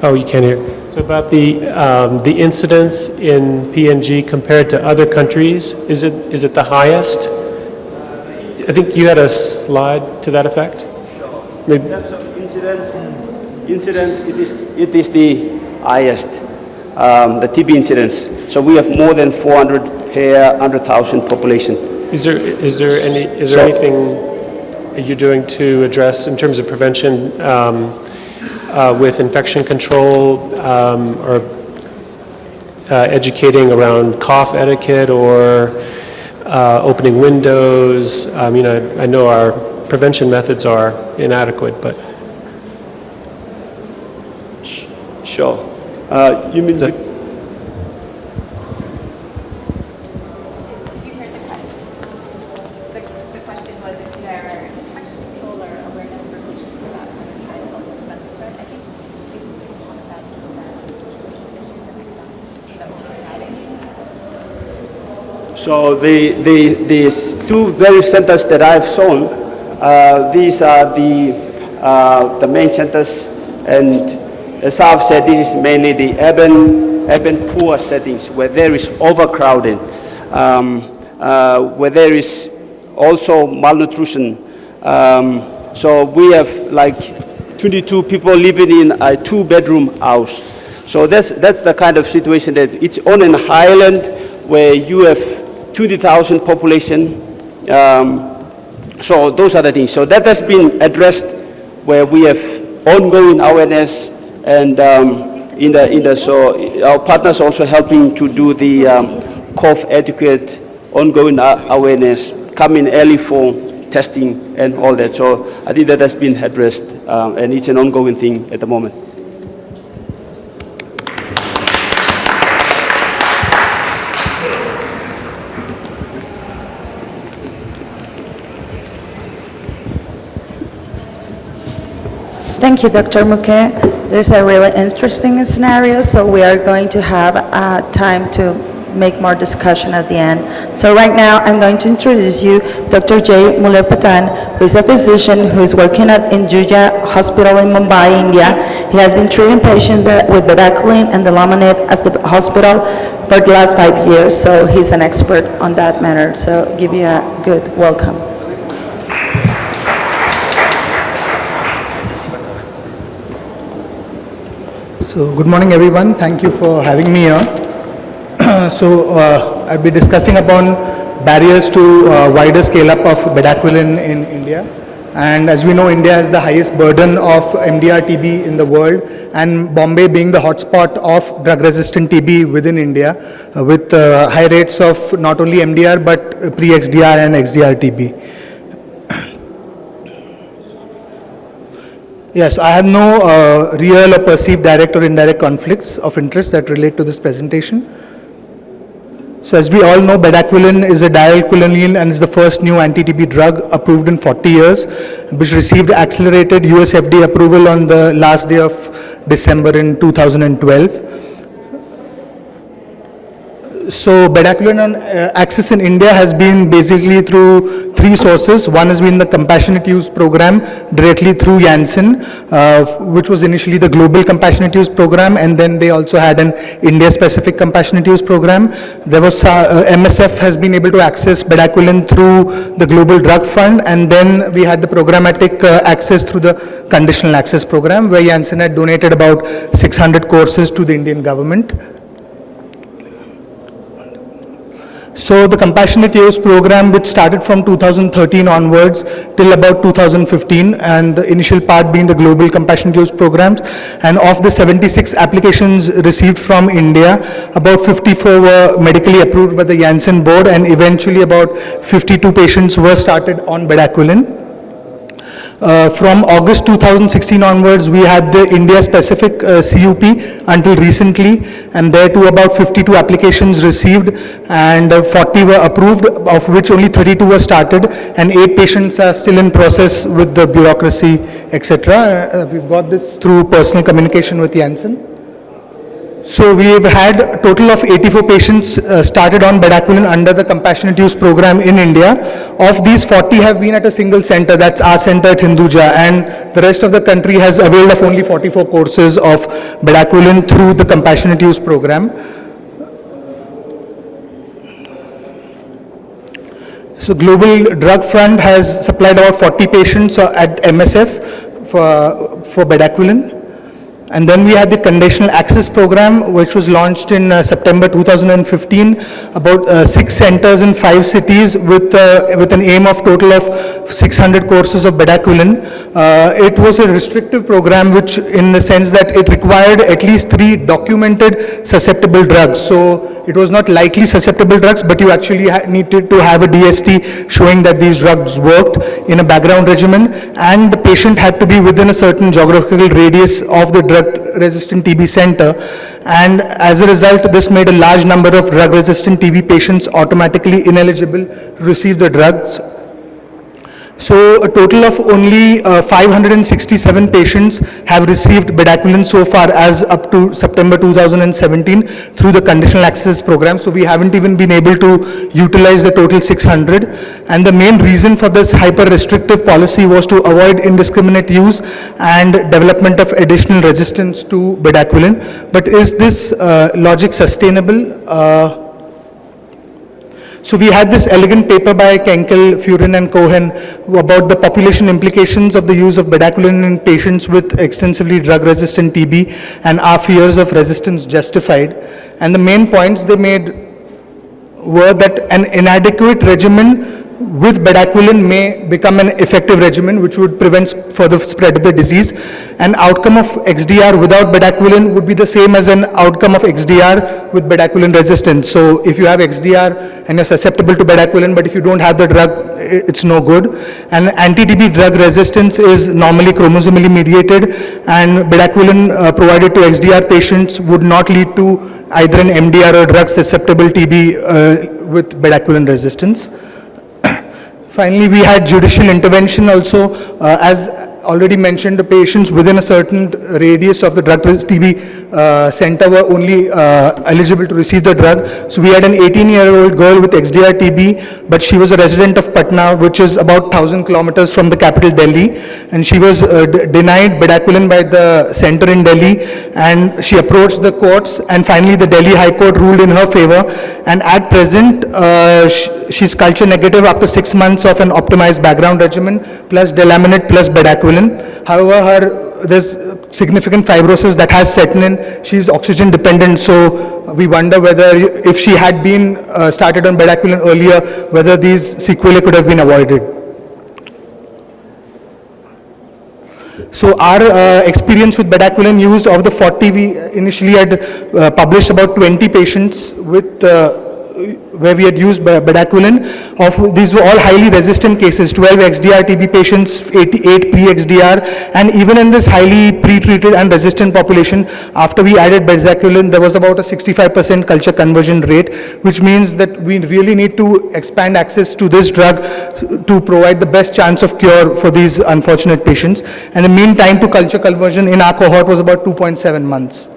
Oh, you can't hear. So about the incidence in PNG compared to other countries, is it the highest? I think you had a slide to that effect. Maybe. In terms of incidence, it is the highest. The TB incidence. So we have more than 400 per 100,000 population. Is there anything you're doing to address in terms of prevention with infection control or educating around cough etiquette or opening windows? I mean, I know our prevention methods are inadequate, but sure. You mean Did you hear the question? The question was if there are infection control or awareness for patients about how to try to help prevent the spread. I think we can talk about the issues So these 2 various centers that I've shown, these are the main centers, and as I've said, this is mainly the urban poor settings where there is overcrowding, where there is also malnutrition. So we have like 22 people living in a 2-bedroom house. So that's the kind of situation that it's on an island where you have 20,000 population. So those are the things. So that has been addressed where we have ongoing awareness. And so our partners also helping to do the cough etiquette, ongoing awareness, coming early for testing and all that. So I think that has been addressed, and it's an ongoing thing at the moment. Thank you, Dr. Muke. There's a really interesting scenario, so we are going to have time to make more discussion at the end. So right now, I'm going to introduce you Dr. Jay Muller-Patan, who is a physician who is working at Hinduja Hospital in Mumbai, India. He has been treating patients with bedaquiline and delaminid at the hospital for the last 5 years, so he's an expert on that matter. So give you a good welcome. So good morning everyone, thank you for having me here. I'll be discussing upon barriers to wider scale up of bedaquiline in India. And as we know, India has the highest burden of MDR TB in the world, and Bombay being the hotspot of drug resistant TB within India, with high rates of not only MDR but pre-XDR and XDR TB. Yes, I have no real or perceived direct or indirect conflicts of interest that relate to this presentation. So as we all know, bedaquiline is a dialquinone and is the first new anti-TB drug approved in 40 years, which received accelerated US FDA approval on the last day of December in 2012. So bedaquiline access in India has been basically through three sources. One has been the compassionate use program directly through Janssen, which was initially the global compassionate use program, and then they also had an India-specific compassionate use program. There was MSF has been able to access bedaquiline through the Global Drug Fund, and then we had the programmatic access through the conditional access program, where Janssen had donated about 600 courses to the Indian government. So the compassionate use program, which started from 2013 onwards till about 2015, and the initial part being the global compassionate use programs, and of the 76 applications received from India, about 54 were medically approved by the Janssen board, and eventually about 52 patients were started on bedaquiline. From August 2016 onwards, we had the India-specific CUP until recently, and there too about 52 applications received, and 40 were approved, of which only 32 were started, and 8 patients are still in process with the bureaucracy, etc. We've got this through personal communication with Janssen. So we've had a total of 84 patients started on bedaquiline under the compassionate use program in India. Of these, 40 have been at a single center, that's our center at Hinduja, and the rest of the country has availed of only 44 courses of bedaquiline through the compassionate use program. So Global Drug Fund has supplied about 40 patients at MSF for bedaquiline. And then we had the conditional access program, which was launched in September 2015, about 6 centers in 5 cities with an aim of total of 600 courses of bedaquiline. It was a restrictive program, which in the sense that it required at least 3 documented susceptible drugs. So it was not likely susceptible drugs, but you actually needed to have a DST showing that these drugs worked in a background regimen, and the patient had to be within a certain geographical radius of the drug-resistant TB center, and as a result, this made a large number of drug-resistant TB patients automatically ineligible to receive the drugs. So a total of only 567 patients have received bedaquiline so far as up to September 2017 through the conditional access program. So we haven't even been able to utilize the total 600. And the main reason for this hyper-restrictive policy was to avoid indiscriminate use and development of additional resistance to bedaquiline. But is this logic sustainable? So we had this elegant paper by Kenkel, Furin and Cohen about the population implications of the use of bedaquiline in patients with extensively drug-resistant TB, and are fears of resistance justified. And the main points they made were that an inadequate regimen with bedaquiline may become an effective regimen which would prevent further spread of the disease. An outcome of XDR without bedaquiline would be the same as an outcome of XDR with bedaquiline resistance. So if you have XDR and you're susceptible to bedaquiline, but if you don't have the drug, it's no good. And anti-TB drug resistance is normally chromosomally mediated, and bedaquiline provided to XDR patients would not lead to either an MDR or drug susceptible TB with bedaquiline resistance. Finally, we had judicial intervention also. As already mentioned, the patients within a certain radius of the drug-resistant TB center were only eligible to receive the drug. So we had an 18-year-old girl with XDR TB, but she was a resident of Patna, which is about 1,000 kilometers from the capital Delhi, and she was denied bedaquiline by the center in Delhi, and she approached the courts, and finally the Delhi High Court ruled in her favor, and at present she's culture negative after 6 months of an optimized background regimen plus delaminate plus bedaquiline. However, there's significant fibrosis that has set in. She's oxygen dependent, so we wonder whether if she had been started on bedaquiline earlier, whether these sequelae could have been avoided. So our experience with bedaquiline use of the 40, we initially had published about 20 patients with where we had used bedaquiline. These were all highly resistant cases, 12 XDR TB patients, 88 pre-XDR, and even in this highly pre-treated and resistant population, after we added bedaquiline, there was about a 65% culture conversion rate, which means that we really need to expand access to this drug to provide the best chance of cure for these unfortunate patients. And the mean time to culture conversion in our cohort was about 2.7 months.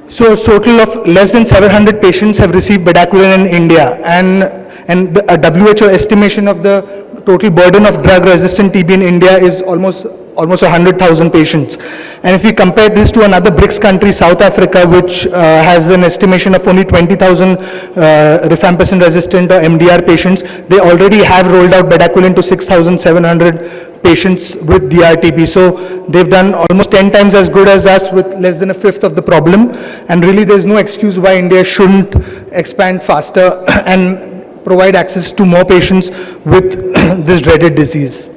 So a total of less than 700 patients have received bedaquiline in India, and a WHO estimation of the total burden of drug-resistant TB in India is almost 100,000 patients. And if we compare this to another BRICS country, South Africa, which has an estimation of only 20,000 rifampicin resistant or MDR patients, they already have rolled out bedaquiline to 6,700 patients with DRTB. So they've done almost 10 times as good as us with less than a fifth of the problem. And really there's no excuse why India shouldn't expand faster and provide access to more patients with this dreaded disease.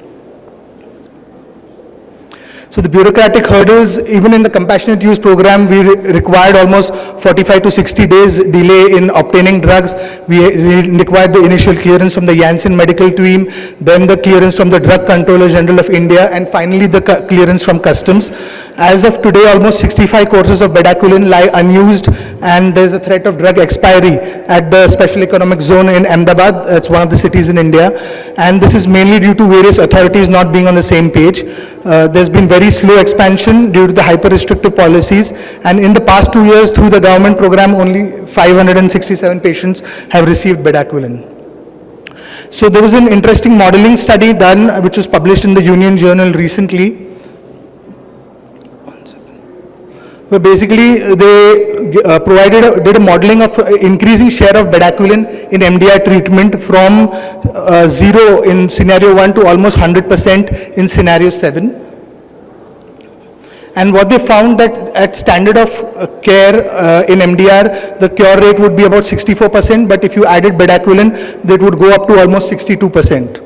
So the bureaucratic hurdles, even in the compassionate use program, we required almost 45 to 60 days delay in obtaining drugs. We required the initial clearance from the Janssen medical team, then the clearance from the Drug Controller General of India, and finally the clearance from customs. As of today, almost 65 courses of bedaquiline lie unused, and there's a threat of drug expiry at the Special Economic Zone in Ahmedabad. It's one of the cities in India, and this is mainly due to various authorities not being on the same page. There's been very slow expansion due to the hyper-restrictive policies, and in the past 2 years through the government program only 567 patients have received bedaquiline. So there was an interesting modeling study done which was published in the Union Journal recently, where basically they did a modeling of increasing share of bedaquiline in MDR treatment from 0 in scenario 1 to almost 100% in scenario 7. And what they found that at standard of care in MDR, the cure rate would be about 64%, but if you added bedaquiline, that would go up to almost 62%.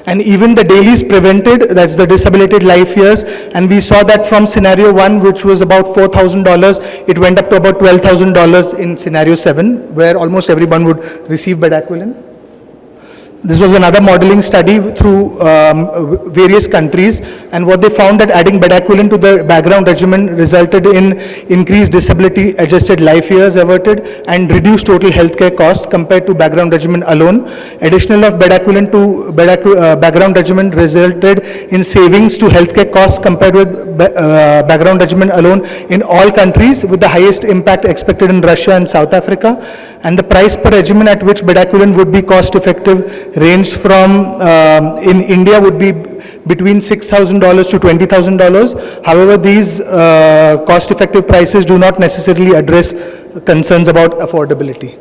And even the dailies prevented, that's the disabilitated life years, and we saw that from scenario 1, which was about $4,000, it went up to about $12,000 in scenario 7, where almost everyone would receive bedaquiline. This was another modeling study through various countries, and what they found that adding bedaquiline to the background regimen resulted in increased disability adjusted life years averted and reduced total healthcare costs compared to background regimen alone. Additional of bedaquiline to background regimen resulted in savings to healthcare costs compared with background regimen alone in all countries, with the highest impact expected in Russia and South Africa. And the price per regimen at which bedaquiline would be cost effective ranged from, in India would be between $6,000 to $20,000. However, these cost effective prices do not necessarily address concerns about affordability.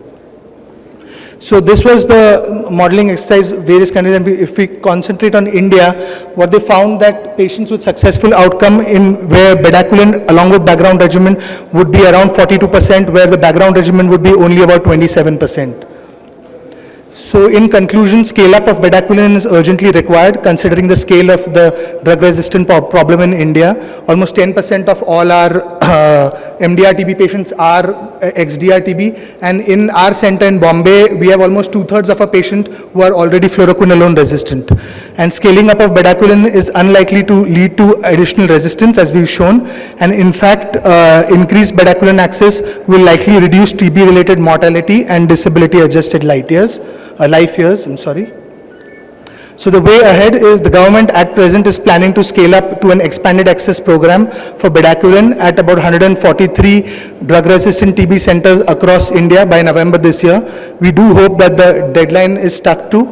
So this was the modeling exercise, various countries, and if we concentrate on India, what they found that patients with successful outcome in where bedaquiline along with background regimen would be around 42%, where the background regimen would be only about 27%. So in conclusion, scale-up of bedaquiline is urgently required considering the scale of the drug-resistant problem in India. Almost 10% of all our MDR-TB patients are XDR-TB, and in our center in Bombay, we have almost 2/3 of our patients who are already fluoroquinolone resistant. And scaling up of bedaquiline is unlikely to lead to additional resistance, as we've shown, and in fact, increased bedaquiline access will likely reduce TB-related mortality and disability-adjusted life years. So the way ahead is the government at present is planning to scale up to an expanded access program for bedaquiline at about 143 drug-resistant TB centers across India by November this year. We do hope that the deadline is stuck to.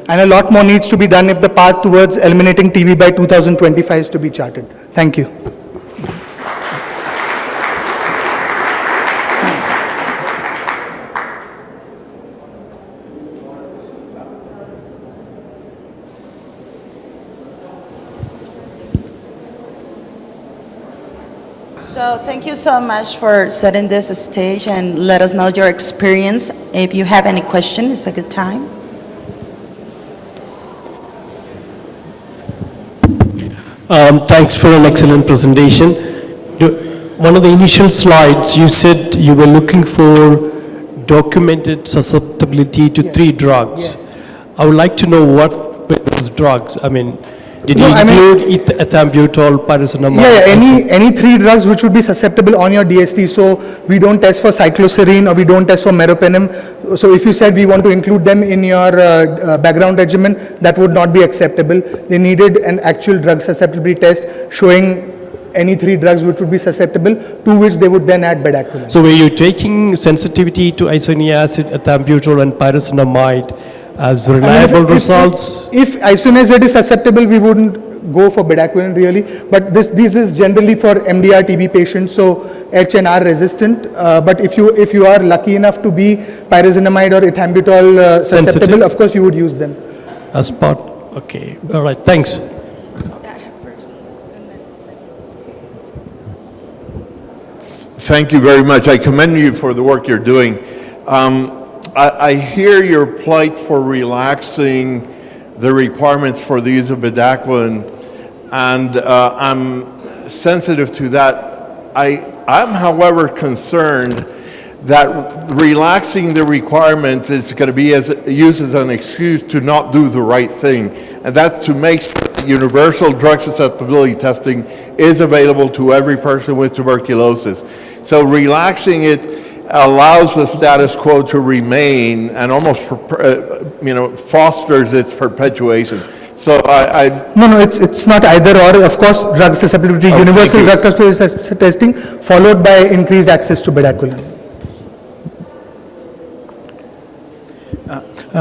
And a lot more needs to be done if the path towards eliminating TB by 2025 is to be charted. Thank you. So thank you so much for setting this stage and let us know your experience. If you have any question, it's a good time. Thanks for an excellent presentation. One of the initial slides, you said you were looking for documented susceptibility to 3 drugs. I would like to know what were those drugs. I mean, did you include ethambutol, pyrazinamide? Any 3 drugs which would be susceptible on your DST. So we don't test for cycloserine or we don't test for meropenem. So if you said we want to include them in your background regimen, that would not be acceptable. They needed an actual drug susceptibility test showing any 3 drugs which would be susceptible, to which they would then add bedaquiline. So were you taking sensitivity to isoniatic acid, ethambutol and pyrazinamide as reliable results? If isoniazid is susceptible, we wouldn't go for bedaquiline really, but this is generally for MDR TB patients, so HNR resistant. But if you are lucky enough to be pyrazinamide or ethambutol susceptible, of course you would use them. As part, okay, all right, thanks. Thank you very much. I commend you for the work you're doing. I hear your plight for relaxing the requirements for the use of bedaquiline, and I'm sensitive to that. I'm, however, concerned that relaxing the requirements is going to be used as an excuse to not do the right thing, and that's to make sure that universal drug susceptibility testing is available to every person with tuberculosis. So relaxing it allows the status quo to remain and almost, fosters its perpetuation. So No, it's not either or. Of course, drug susceptibility, universal drug susceptibility testing, followed by increased access to bedaquiline.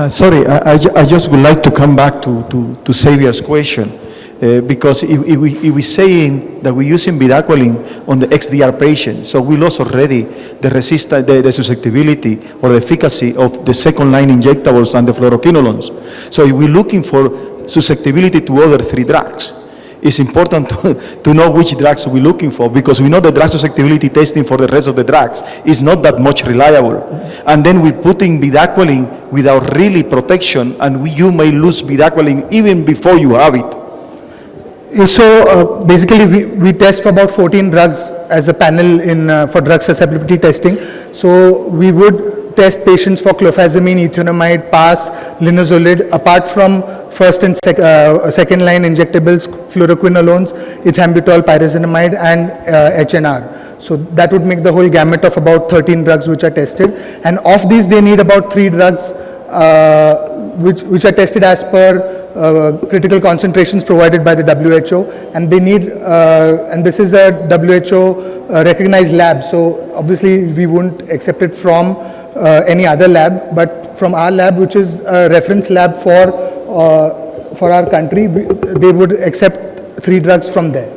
Sorry, I just would like to come back to Xavier's question. Because if we're saying that we're using bedaquiline on the XDR patient, so we lost already the resistance, the susceptibility or the efficacy of the second-line injectables and the fluoroquinolones. So if we're looking for susceptibility to other 3 drugs, it's important to know which drugs we're looking for, because we know the drug susceptibility testing for the rest of the drugs is not that much reliable. And then we're putting bedaquiline without really protection, and you may lose bedaquiline even before you have it. So basically we test for about 14 drugs as a panel for drug susceptibility testing. So we would test patients for clofazimine, ethionamide, PAS, linezolid, apart from first and second line injectables, fluoroquinolones, ethambutol, pyrazinamide and HNR. So that would make the whole gamut of about 13 drugs which are tested, and of these they need about 3 drugs which are tested as per critical concentrations provided by the WHO, and they need, and this is a WHO recognized lab, so obviously we wouldn't accept it from any other lab, but from our lab, which is a reference lab for our country, they would accept 3 drugs from there.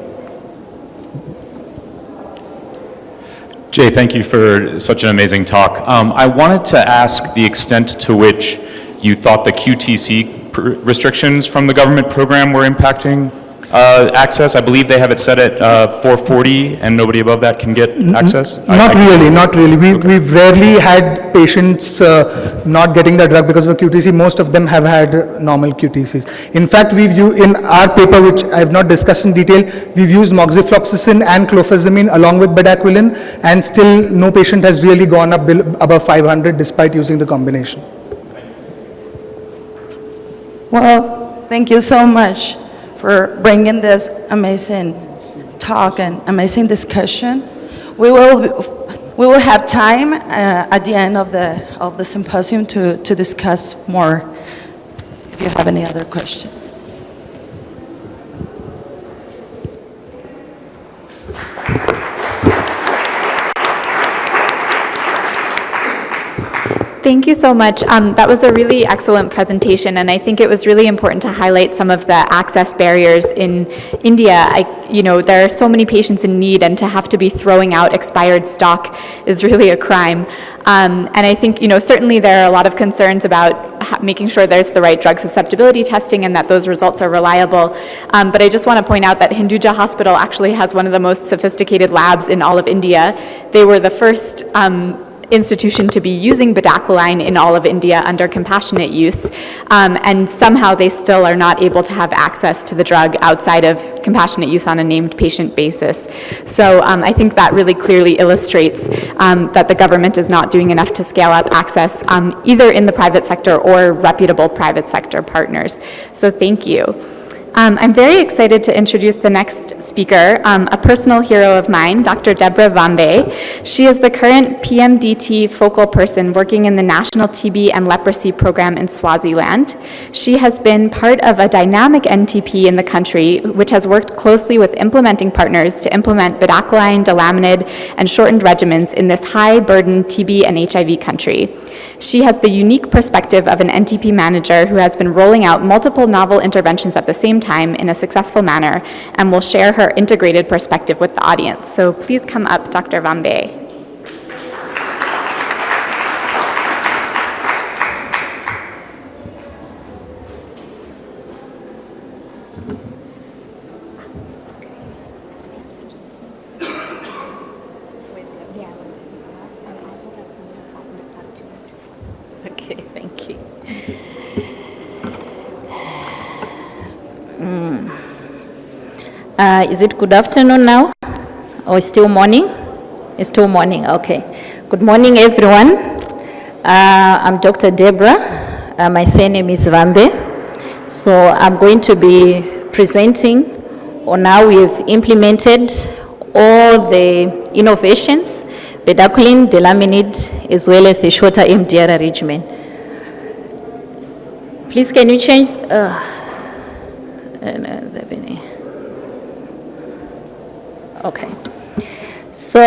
Jay, thank you for such an amazing talk. I wanted to ask the extent to which you thought the QTC restrictions from the government program were impacting access. I believe they have it set at 440 and nobody above that can get access? Not really. We've rarely had patients not getting the drug because of QTC. Most of them have had normal QTCs. In fact, in our paper, which I have not discussed in detail, we've used moxifloxacin and clofazimine along with bedaquiline, and still no patient has really gone up above 500 despite using the combination. Well, thank you so much for bringing this amazing talk and amazing discussion. We will have time at the end of the symposium to discuss more if you have any other questions. Thank you so much. That was a really excellent presentation, and I think it was really important to highlight some of the access barriers in India. There are so many patients in need, and to have to be throwing out expired stock is really a crime. And I think, certainly there are a lot of concerns about making sure there's the right drug susceptibility testing and that those results are reliable. But I just want to point out that Hinduja Hospital actually has one of the most sophisticated labs in all of India. They were the first institution to be using bedaquiline in all of India under compassionate use, and somehow they still are not able to have access to the drug outside of compassionate use on a named patient basis. So I think that really clearly illustrates that the government is not doing enough to scale up access either in the private sector or reputable private sector partners. So thank you. I'm very excited to introduce the next speaker, a personal hero of mine, Dr. Deborah Vambe. She is the current PMDT focal person working in the National TB and Leprosy Program in Swaziland. She has been part of a dynamic NTP in the country, which has worked closely with implementing partners to implement bedaquiline, delaminid, and shortened regimens in this high-burden TB and HIV country. She has the unique perspective of an NTP manager who has been rolling out multiple novel interventions at the same time in a successful manner, and will share her integrated perspective with the audience. So please come up, Dr. Vambe. Okay, thank you. Is it good afternoon now? Or still morning? It's still morning, okay. Good morning, everyone. I'm Dr. Deborah. My surname is Vambe. So I'm going to be presenting on how we've implemented all the innovations, bedaquiline, delaminid, as well as the shorter MDR regimen. Please, can you change? Okay. So,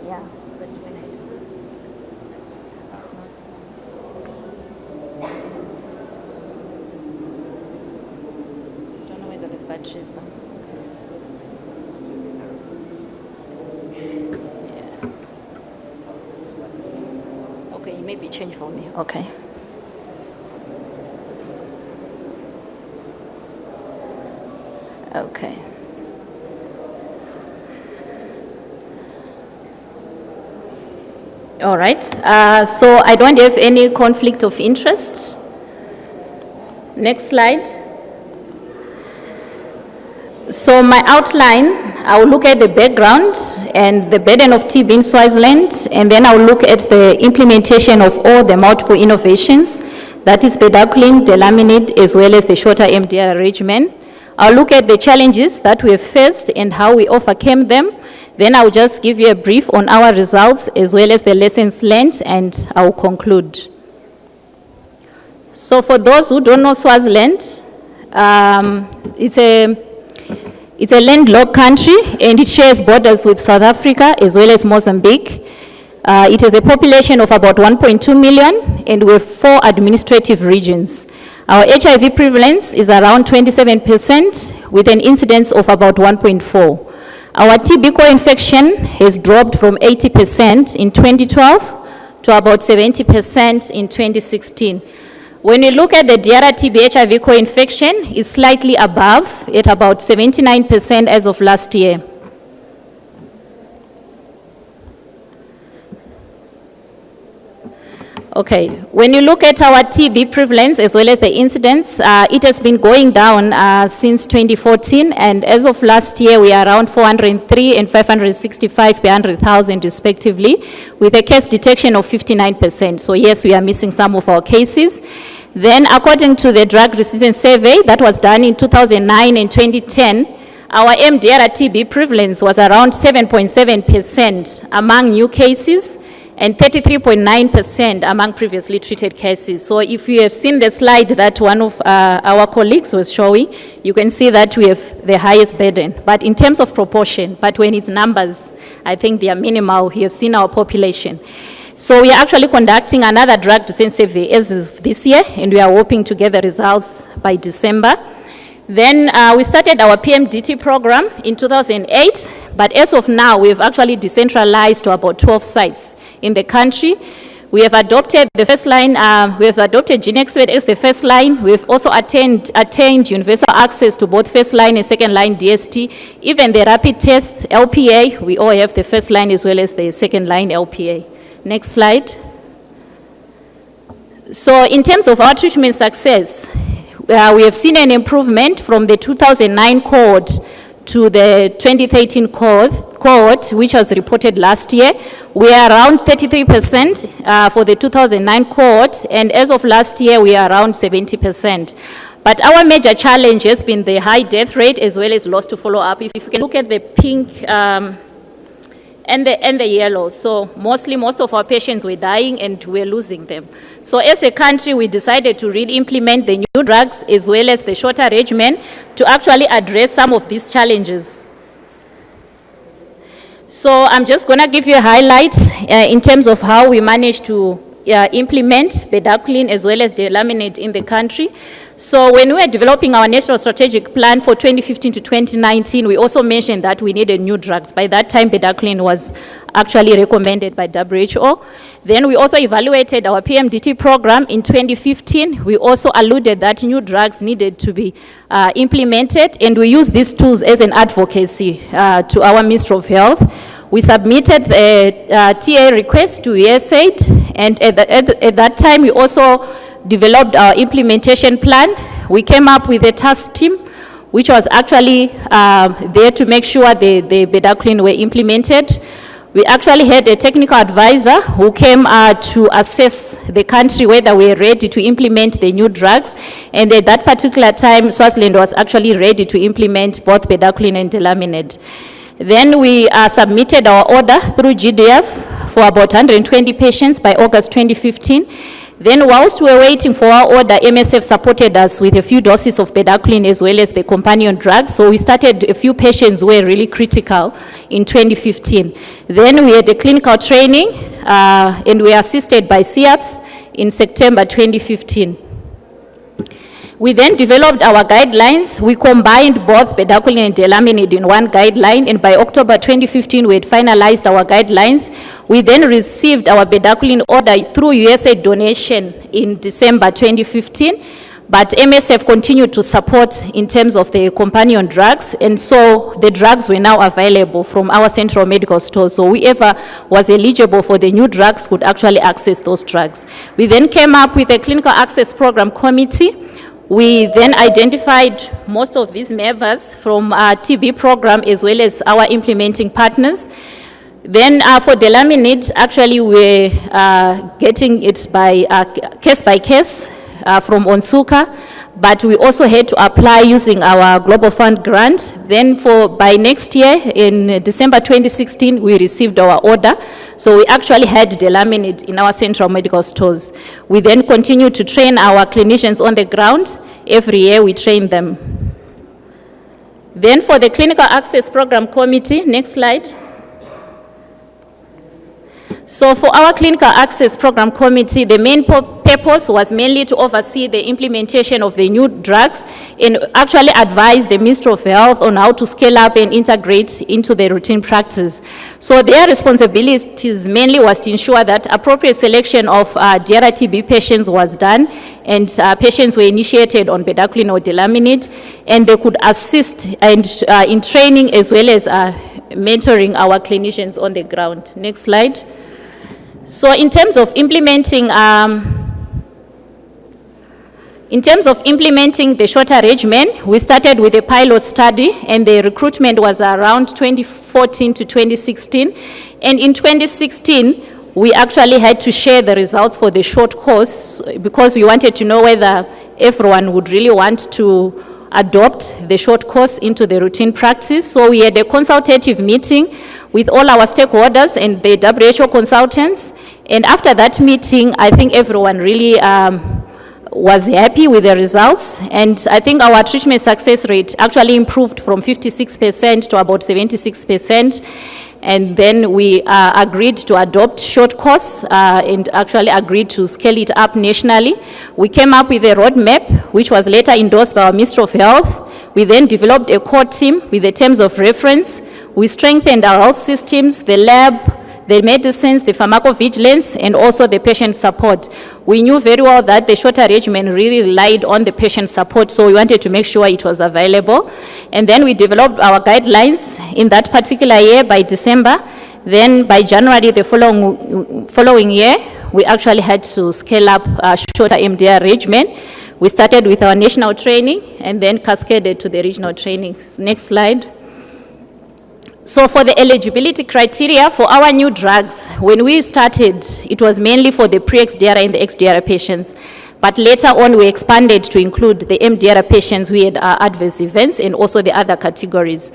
yeah. Don't know whether the battery is on. Okay, maybe change for me. Okay. Okay. All right. So I don't have any conflict of interest. Next slide. So my outline, I will look at the background and the burden of TB in Swaziland, and then I will look at the implementation of all the multiple innovations, that is bedaquiline, delaminid, as well as the shorter MDR regimen. I'll look at the challenges that we have faced and how we overcame them. Then I'll just give you a brief on our results as well as the lessons learned, and I'll conclude. So for those who don't know Swaziland, it's a landlocked country, and it shares borders with South Africa as well as Mozambique. It has a population of about 1.2 million, and we have 4 administrative regions. Our HIV prevalence is around 27%, with an incidence of about 1.4. Our TB co-infection has dropped from 80% in 2012 to about 70% in 2016. When you look at the DRTB HIV co-infection, it's slightly above at about 79% as of last year. Okay, when you look at our TB prevalence as well as the incidence, it has been going down since 2014, and as of last year, we are around 403 and 565 per 100,000 respectively, with a case detection of 59%. So yes, we are missing some of our cases. Then according to the drug resistance survey that was done in 2009 and 2010, our MDR TB prevalence was around 7.7% among new cases, and 33.9% among previously treated cases. So if you have seen the slide that one of our colleagues was showing, you can see that we have the highest burden. But in terms of proportion, but when it's numbers, I think they are minimal. You have seen our population. So we are actually conducting another drug resistance survey as of this year, and we are hoping to get the results by December. Then we started our PMDT program in 2008, but as of now, we've actually decentralized to about 12 sites in the country. We have adopted the first line, we have adopted GeneXpert as the first line. We've also attained universal access to both first line and second line DST. Even the rapid tests, LPA, we all have the first line as well as the second line LPA. Next slide. So in terms of our treatment success, we have seen an improvement from the 2009 cohort to the 2013 cohort, which was reported last year. We are around 33% for the 2009 cohort, and as of last year, we are around 70%. But our major challenge has been the high death rate as well as loss to follow-up. If you can look at the pink and the yellow. So mostly, most of our patients were dying and we're losing them. So as a country, we decided to really implement the new drugs as well as the shorter regimen to actually address some of these challenges. So I'm just going to give you a highlight in terms of how we managed to implement bedaquiline as well as delaminate in the country. So when we were developing our national strategic plan for 2015 to 2019, we also mentioned that we needed new drugs. By that time, bedaquiline was actually recommended by WHO. Then we also evaluated our PMDT program in 2015. We also alluded that new drugs needed to be implemented, and we used these tools as an advocacy to our Ministry of Health. We submitted the TA request to USAID, and at that time, we also developed our implementation plan. We came up with a task team, which was actually there to make sure the bedaquiline were implemented. We actually had a technical advisor who came to assess the country whether we were ready to implement the new drugs. And at that particular time, Swaziland was actually ready to implement both bedaquiline and delaminate. Then we submitted our order through GDF for about 120 patients by August 2015. Then whilst we were waiting for our order, MSF supported us with a few doses of bedaquiline as well as the companion drugs. So we started a few patients who were really critical in 2015. Then we had a clinical training and we were assisted by CIAPS in September 2015. We then developed our guidelines. We combined both bedaquiline and delaminate in one guideline, and by October 2015, we had finalized our guidelines. We then received our bedaquiline order through USAID donation in December 2015, but MSF continued to support in terms of the companion drugs, and so the drugs were now available from our central medical stores. So whoever was eligible for the new drugs could actually access those drugs. We then came up with a clinical access program committee. We then identified most of these members from our TB program as well as our implementing partners. Then for delaminate, actually we're getting it by case from Onsuka, but we also had to apply using our Global Fund grant. Then by next year, in December 2016, we received our order. So we actually had delaminate in our central medical stores. We then continue to train our clinicians on the ground. Every year we train them. Then for the Clinical Access Program Committee, next slide. So for our Clinical Access Program Committee, the main purpose was mainly to oversee the implementation of the new drugs and actually advise the Ministry of Health on how to scale up and integrate into the routine practice. So their responsibilities mainly was to ensure that appropriate selection of DRTB patients was done, and patients were initiated on bedaquiline or delaminate, and they could assist in training as well as mentoring our clinicians on the ground. Next slide. So in terms of implementing the shorter regimen, we started with a pilot study, and the recruitment was around 2014 to 2016. And in 2016, we actually had to share the results for the short course because we wanted to know whether everyone would really want to adopt the short course into the routine practice. So we had a consultative meeting with all our stakeholders and the WHO consultants. And after that meeting, I think everyone really was happy with the results. And I think our treatment success rate actually improved from 56% to about 76%. And then we agreed to adopt short course and actually agreed to scale it up nationally. We came up with a roadmap, which was later endorsed by our Ministry of Health. We then developed a core team with the terms of reference. We strengthened our health systems, the lab, the medicines, the pharmacovigilance, and also the patient support. We knew very well that the shorter regimen really relied on the patient support, so we wanted to make sure it was available. And then we developed our guidelines in that particular year by December. Then by January the following year, we actually had to scale up a shorter MDR regimen. We started with our national training and then cascaded to the regional training. Next slide. So for the eligibility criteria for our new drugs, when we started, it was mainly for the pre-XDR and the XDR patients. But later on, we expanded to include the MDR patients who had adverse events and also the other categories.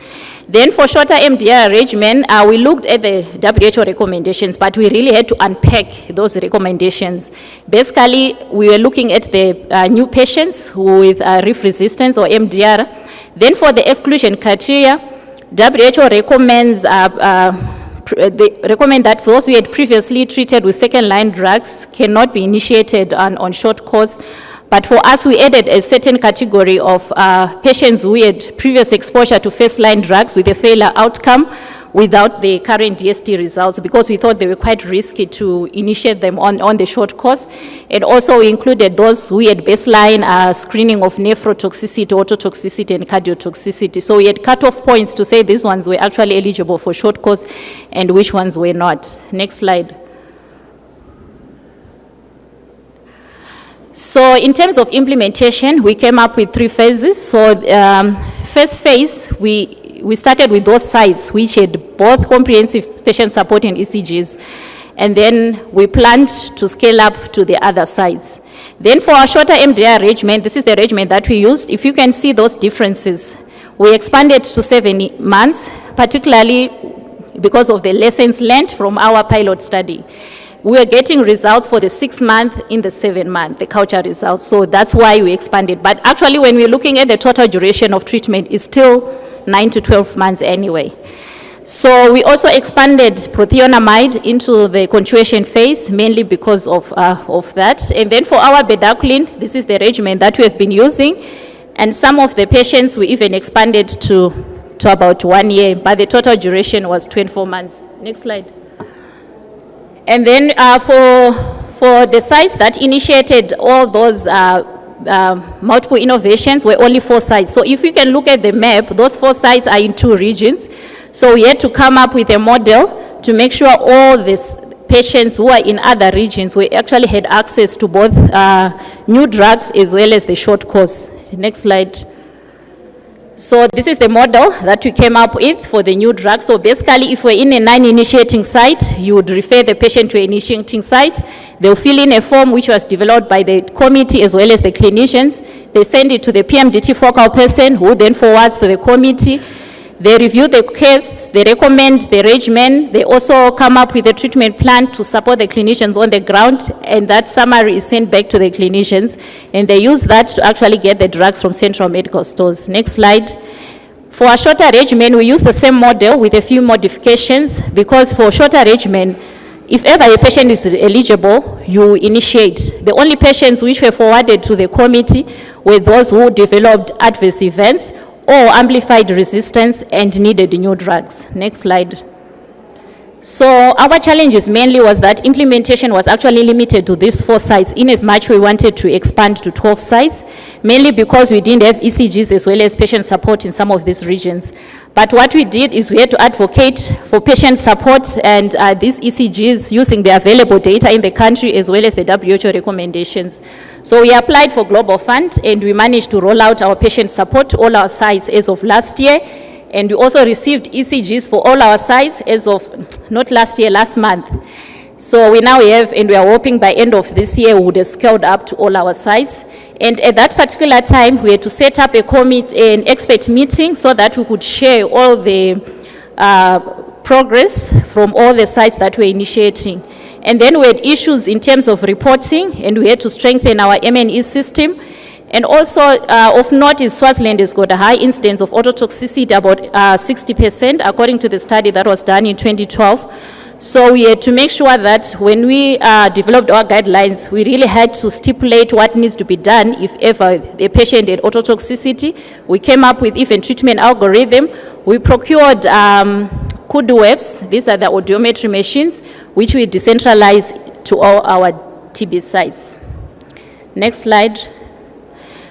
Then for shorter MDR regimen, we looked at the WHO recommendations, but we really had to unpack those recommendations. Basically, we were looking at the new patients with RIF resistance or MDR. Then for the exclusion criteria, WHO recommends they recommend that those who had previously treated with second-line drugs cannot be initiated on short course. But for us, we added a certain category of patients who had previous exposure to first-line drugs with a failure outcome without the current DST results, because we thought they were quite risky to initiate them on the short course. And also we included those who had baseline screening of nephrotoxicity, ototoxicity, and cardiotoxicity. So we had cutoff points to say these ones were actually eligible for short course and which ones were not. Next slide. So in terms of implementation, we came up with 3 phases. So first phase, we started with those sites which had both comprehensive patient support and ECGs. And then we planned to scale up to the other sites. Then for our shorter MDR regimen, this is the regimen that we used. If you can see those differences, we expanded to 7 months, particularly because of the lessons learned from our pilot study. We were getting results for the 6 month in the 7 month, the culture results. So that's why we expanded. But actually, when we're looking at the total duration of treatment, it's still 9 to 12 months anyway. So we also expanded prothionamide into the continuation phase, mainly because of that. And then for our bedaquiline, this is the regimen that we have been using. And some of the patients we even expanded to about 1 year, but the total duration was 24 months. Next slide. And then for the sites that initiated all those multiple innovations were only 4 sites. So if you can look at the map, those 4 sites are in 2 regions. So we had to come up with a model to make sure all these patients who are in other regions, we actually had access to both new drugs as well as the short course. Next slide. So this is the model that we came up with for the new drug. So basically, if we're in a non-initiating site, you would refer the patient to an initiating site. They'll fill in a form which was developed by the committee as well as the clinicians. They send it to the PMDT focal person, who then forwards to the committee. They review the case, they recommend the regimen, they also come up with a treatment plan to support the clinicians on the ground, and that summary is sent back to the clinicians, and they use that to actually get the drugs from central medical stores. Next slide. For a shorter regimen, we use the same model with a few modifications, because for shorter regimen, if ever a patient is eligible, you initiate. The only patients which were forwarded to the committee were those who developed adverse events or amplified resistance and needed new drugs. Next slide. So our challenges mainly was that implementation was actually limited to these 4 sites, in as much we wanted to expand to 12 sites, mainly because we didn't have ECGs as well as patient support in some of these regions. But what we did is we had to advocate for patient support and these ECGs using the available data in the country as well as the WHO recommendations. So we applied for Global Fund and we managed to roll out our patient support to all our sites as of last year. And we also received ECGs for all our sites as of, not last year, last month. So we now have, and we are hoping by end of this year, we would have scaled up to all our sites. And at that particular time, we had to set up an expert meeting so that we could share all the progress from all the sites that we're initiating. And then we had issues in terms of reporting, and we had to strengthen our M&E system. And also, of note is Swaziland has got a high incidence of ototoxicity, about 60%, according to the study that was done in 2012. So we had to make sure that when we developed our guidelines, we really had to stipulate what needs to be done if ever the patient had ototoxicity. We came up with even treatment algorithm. We procured Kudu webs, these are the audiometry machines, which we decentralize to all our TB sites. Next slide.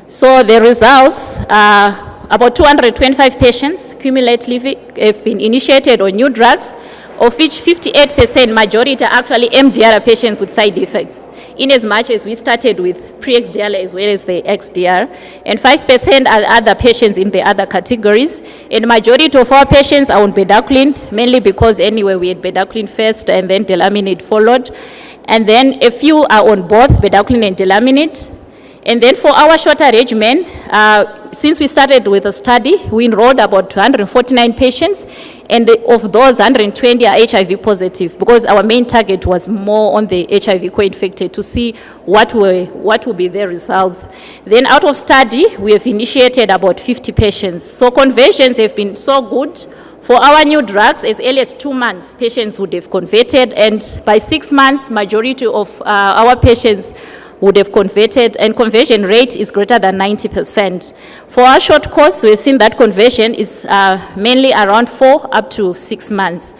So the results are about 225 patients cumulatively have been initiated on new drugs, of which 58%, majority are actually MDR patients with side effects, in as much as we started with pre-XDR as well as the XDR, and 5% are other patients in the other categories, and majority of our patients are on bedaquiline, mainly because anyway we had bedaquiline first and then delaminate followed, and then a few are on both bedaquiline and delaminate. And then for our shorter regimen, since we started with a study, we enrolled about 249 patients, and of those, 120 are HIV positive, because our main target was more on the HIV co-infected to see what will be their results. Then out of study, we have initiated about 50 patients. So conversions have been so good. For our new drugs, as early as 2 months, patients would have converted, and by 6 months, majority of our patients would have converted, and conversion rate is greater than 90%. For our short course, we've seen that conversion is mainly around 4 up to 6 months.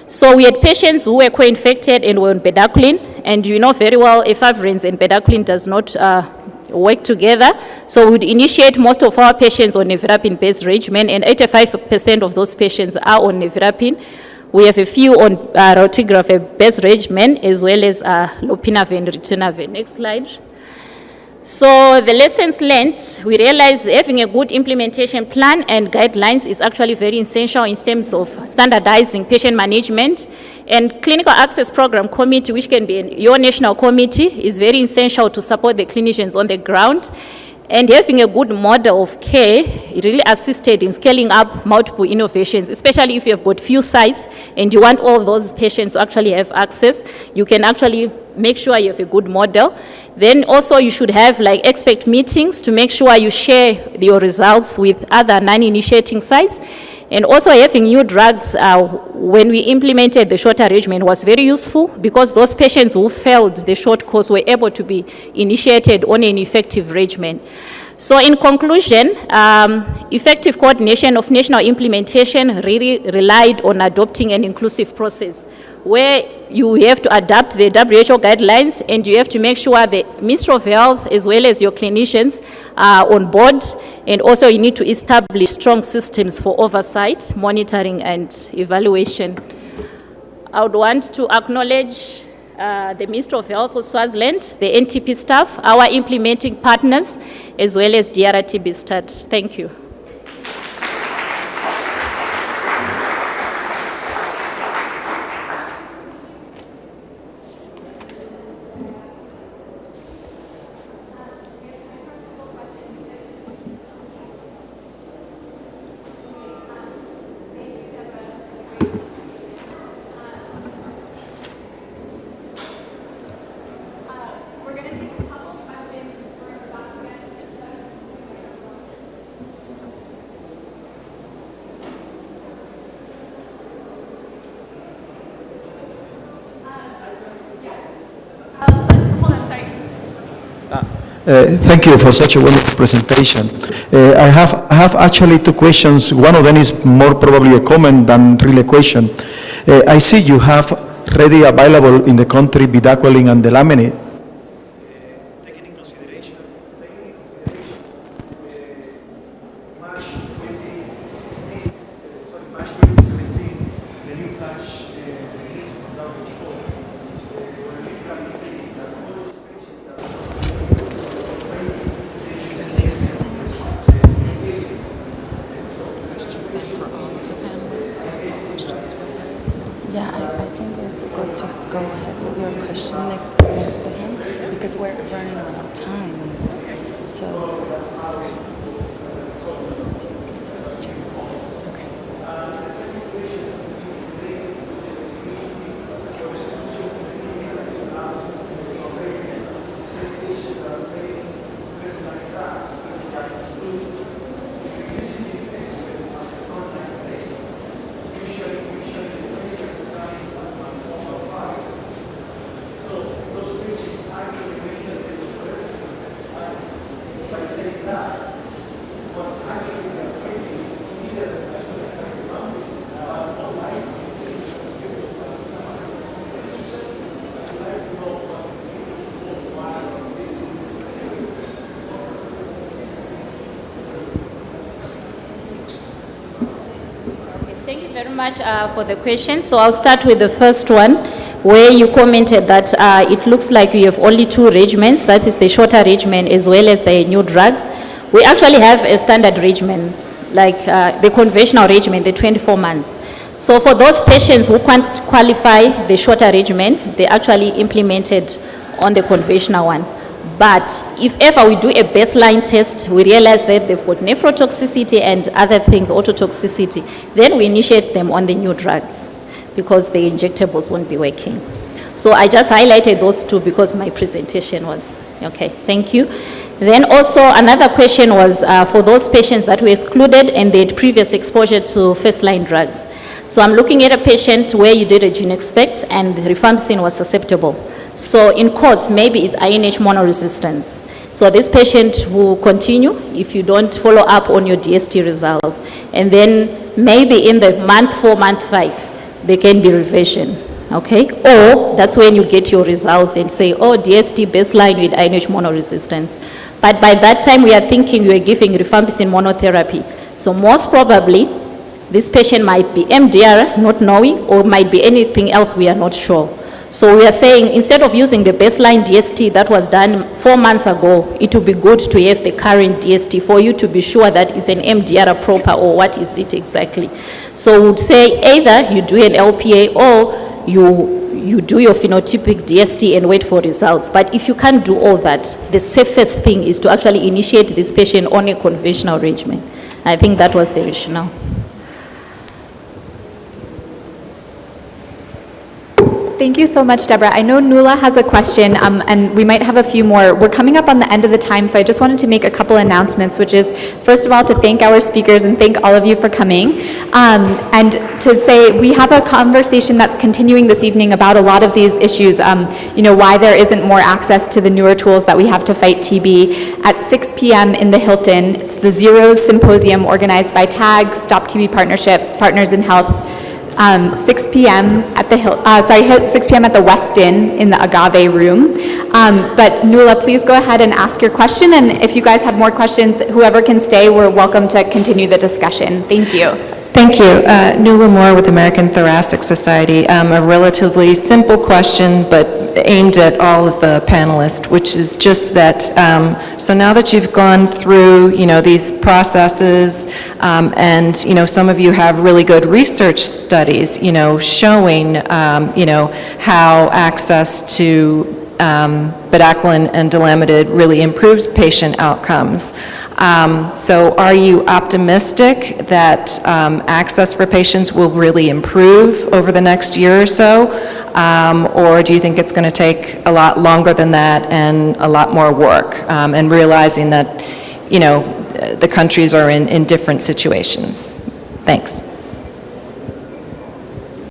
So we had patients who were co-infected and were on bedaquiline, and you know very well efavirenz and bedaquiline does not work together. So we would initiate most of our patients on nevirapine-based regimen, and 85% of those patients are on nevirapine. We have a few on raltegravir-based regimen, as well as lopinavir and ritonavir. Next slide. So the lessons learned, we realized having a good implementation plan and guidelines is actually very essential in terms of standardizing patient management. And clinical access program committee, which can be your national committee, is very essential to support the clinicians on the ground. And having a good model of care, it really assisted in scaling up multiple innovations, especially if you have got few sites and you want all those patients to actually have access. You can actually make sure you have a good model. Then also you should have like expert meetings to make sure you share your results with other non-initiating sites. And also having new drugs, when we implemented the shorter regimen, was very useful, because those patients who failed the short course were able to be initiated on an effective regimen. So in conclusion, effective coordination of national implementation really relied on adopting an inclusive process, where you have to adapt the WHO guidelines, and you have to make sure the Ministry of Health as well as your clinicians are on board, and also you need to establish strong systems for oversight, monitoring and evaluation. I would want to acknowledge the Ministry of Health for Swaziland, the NTP staff, our implementing partners, as well as DRTB STAT. Thank you. Thank you for such a wonderful presentation. I have actually 2 questions. One of them is more probably a comment than really a question. I see you have ready available in the country bedaquiline and delaminate. Taking in consideration March 2016, March 2017, the new cash release from WHO, where literally saying that all those patients that Yeah, I think it's good to go ahead with your question next to him. very much for the question. So I'll start with the first one, where you commented that it looks like we have only 2 regimens, that is the shorter regimen as well as the new drugs. We actually have a standard regimen, like the conventional regimen, the 24 months. So for those patients who can't qualify the shorter regimen, they actually implemented on the conventional one. But if ever we do a baseline test, we realize that they've got nephrotoxicity and other things, ototoxicity, then we initiate them on the new drugs because the injectables won't be working. So I just highlighted those 2 because my presentation was, okay, thank you. Then also another question was for those patients that were excluded and they had previous exposure to first-line drugs. So I'm looking at a patient where you did a gene expect and the rifampicin was susceptible. So in course, maybe it's INH monoresistance. So this patient will continue if you don't follow up on your DST results. And then maybe in the month 4, month 5, there can be revision, okay? Or that's when you get your results and say, oh, DST baseline with INH monoresistance. But by that time, we are thinking we are giving rifampicin monotherapy. So most probably, this patient might be MDR, not knowing, or might be anything else we are not sure. So we are saying instead of using the baseline DST that was done 4 months ago, it would be good to have the current DST for you to be sure that it's an MDR proper or what is it exactly. So we would say either you do an LPA or you do your phenotypic DST and wait for results. But if you can't do all that, the safest thing is to actually initiate this patient on a conventional regimen. I think that was the rationale. Thank you so much, Deborah. I know Nuala has a question, and we might have a few more. We're coming up on the end of the time, so I just wanted to make a couple announcements, which is, first of all, to thank our speakers and thank all of you for coming, and to say we have a conversation that's continuing this evening about a lot of these issues, why there isn't more access to the newer tools that we have to fight TB. At 6 p.m. in the Hilton, it's the Zeros Symposium organized by TAG, Stop TB Partnership, Partners in Health, 6 p.m. at the 6 p.m. at the Westin in the Agave room. But Nuala, please go ahead and ask your question, and if you guys have more questions, whoever can stay, we're welcome to continue the discussion. Thank you. Thank you. Nuala Moore with American Thoracic Society. A relatively simple question, but aimed at all of the panelists, which is just that, so now that you've gone through, these processes, and, some of you have really good research studies, showing, how access to bedaquiline and delamidid really improves patient outcomes. So are you optimistic that access for patients will really improve over the next year or so? Or do you think it's going to take a lot longer than that and a lot more work? And realizing that, the countries are in different situations. Thanks.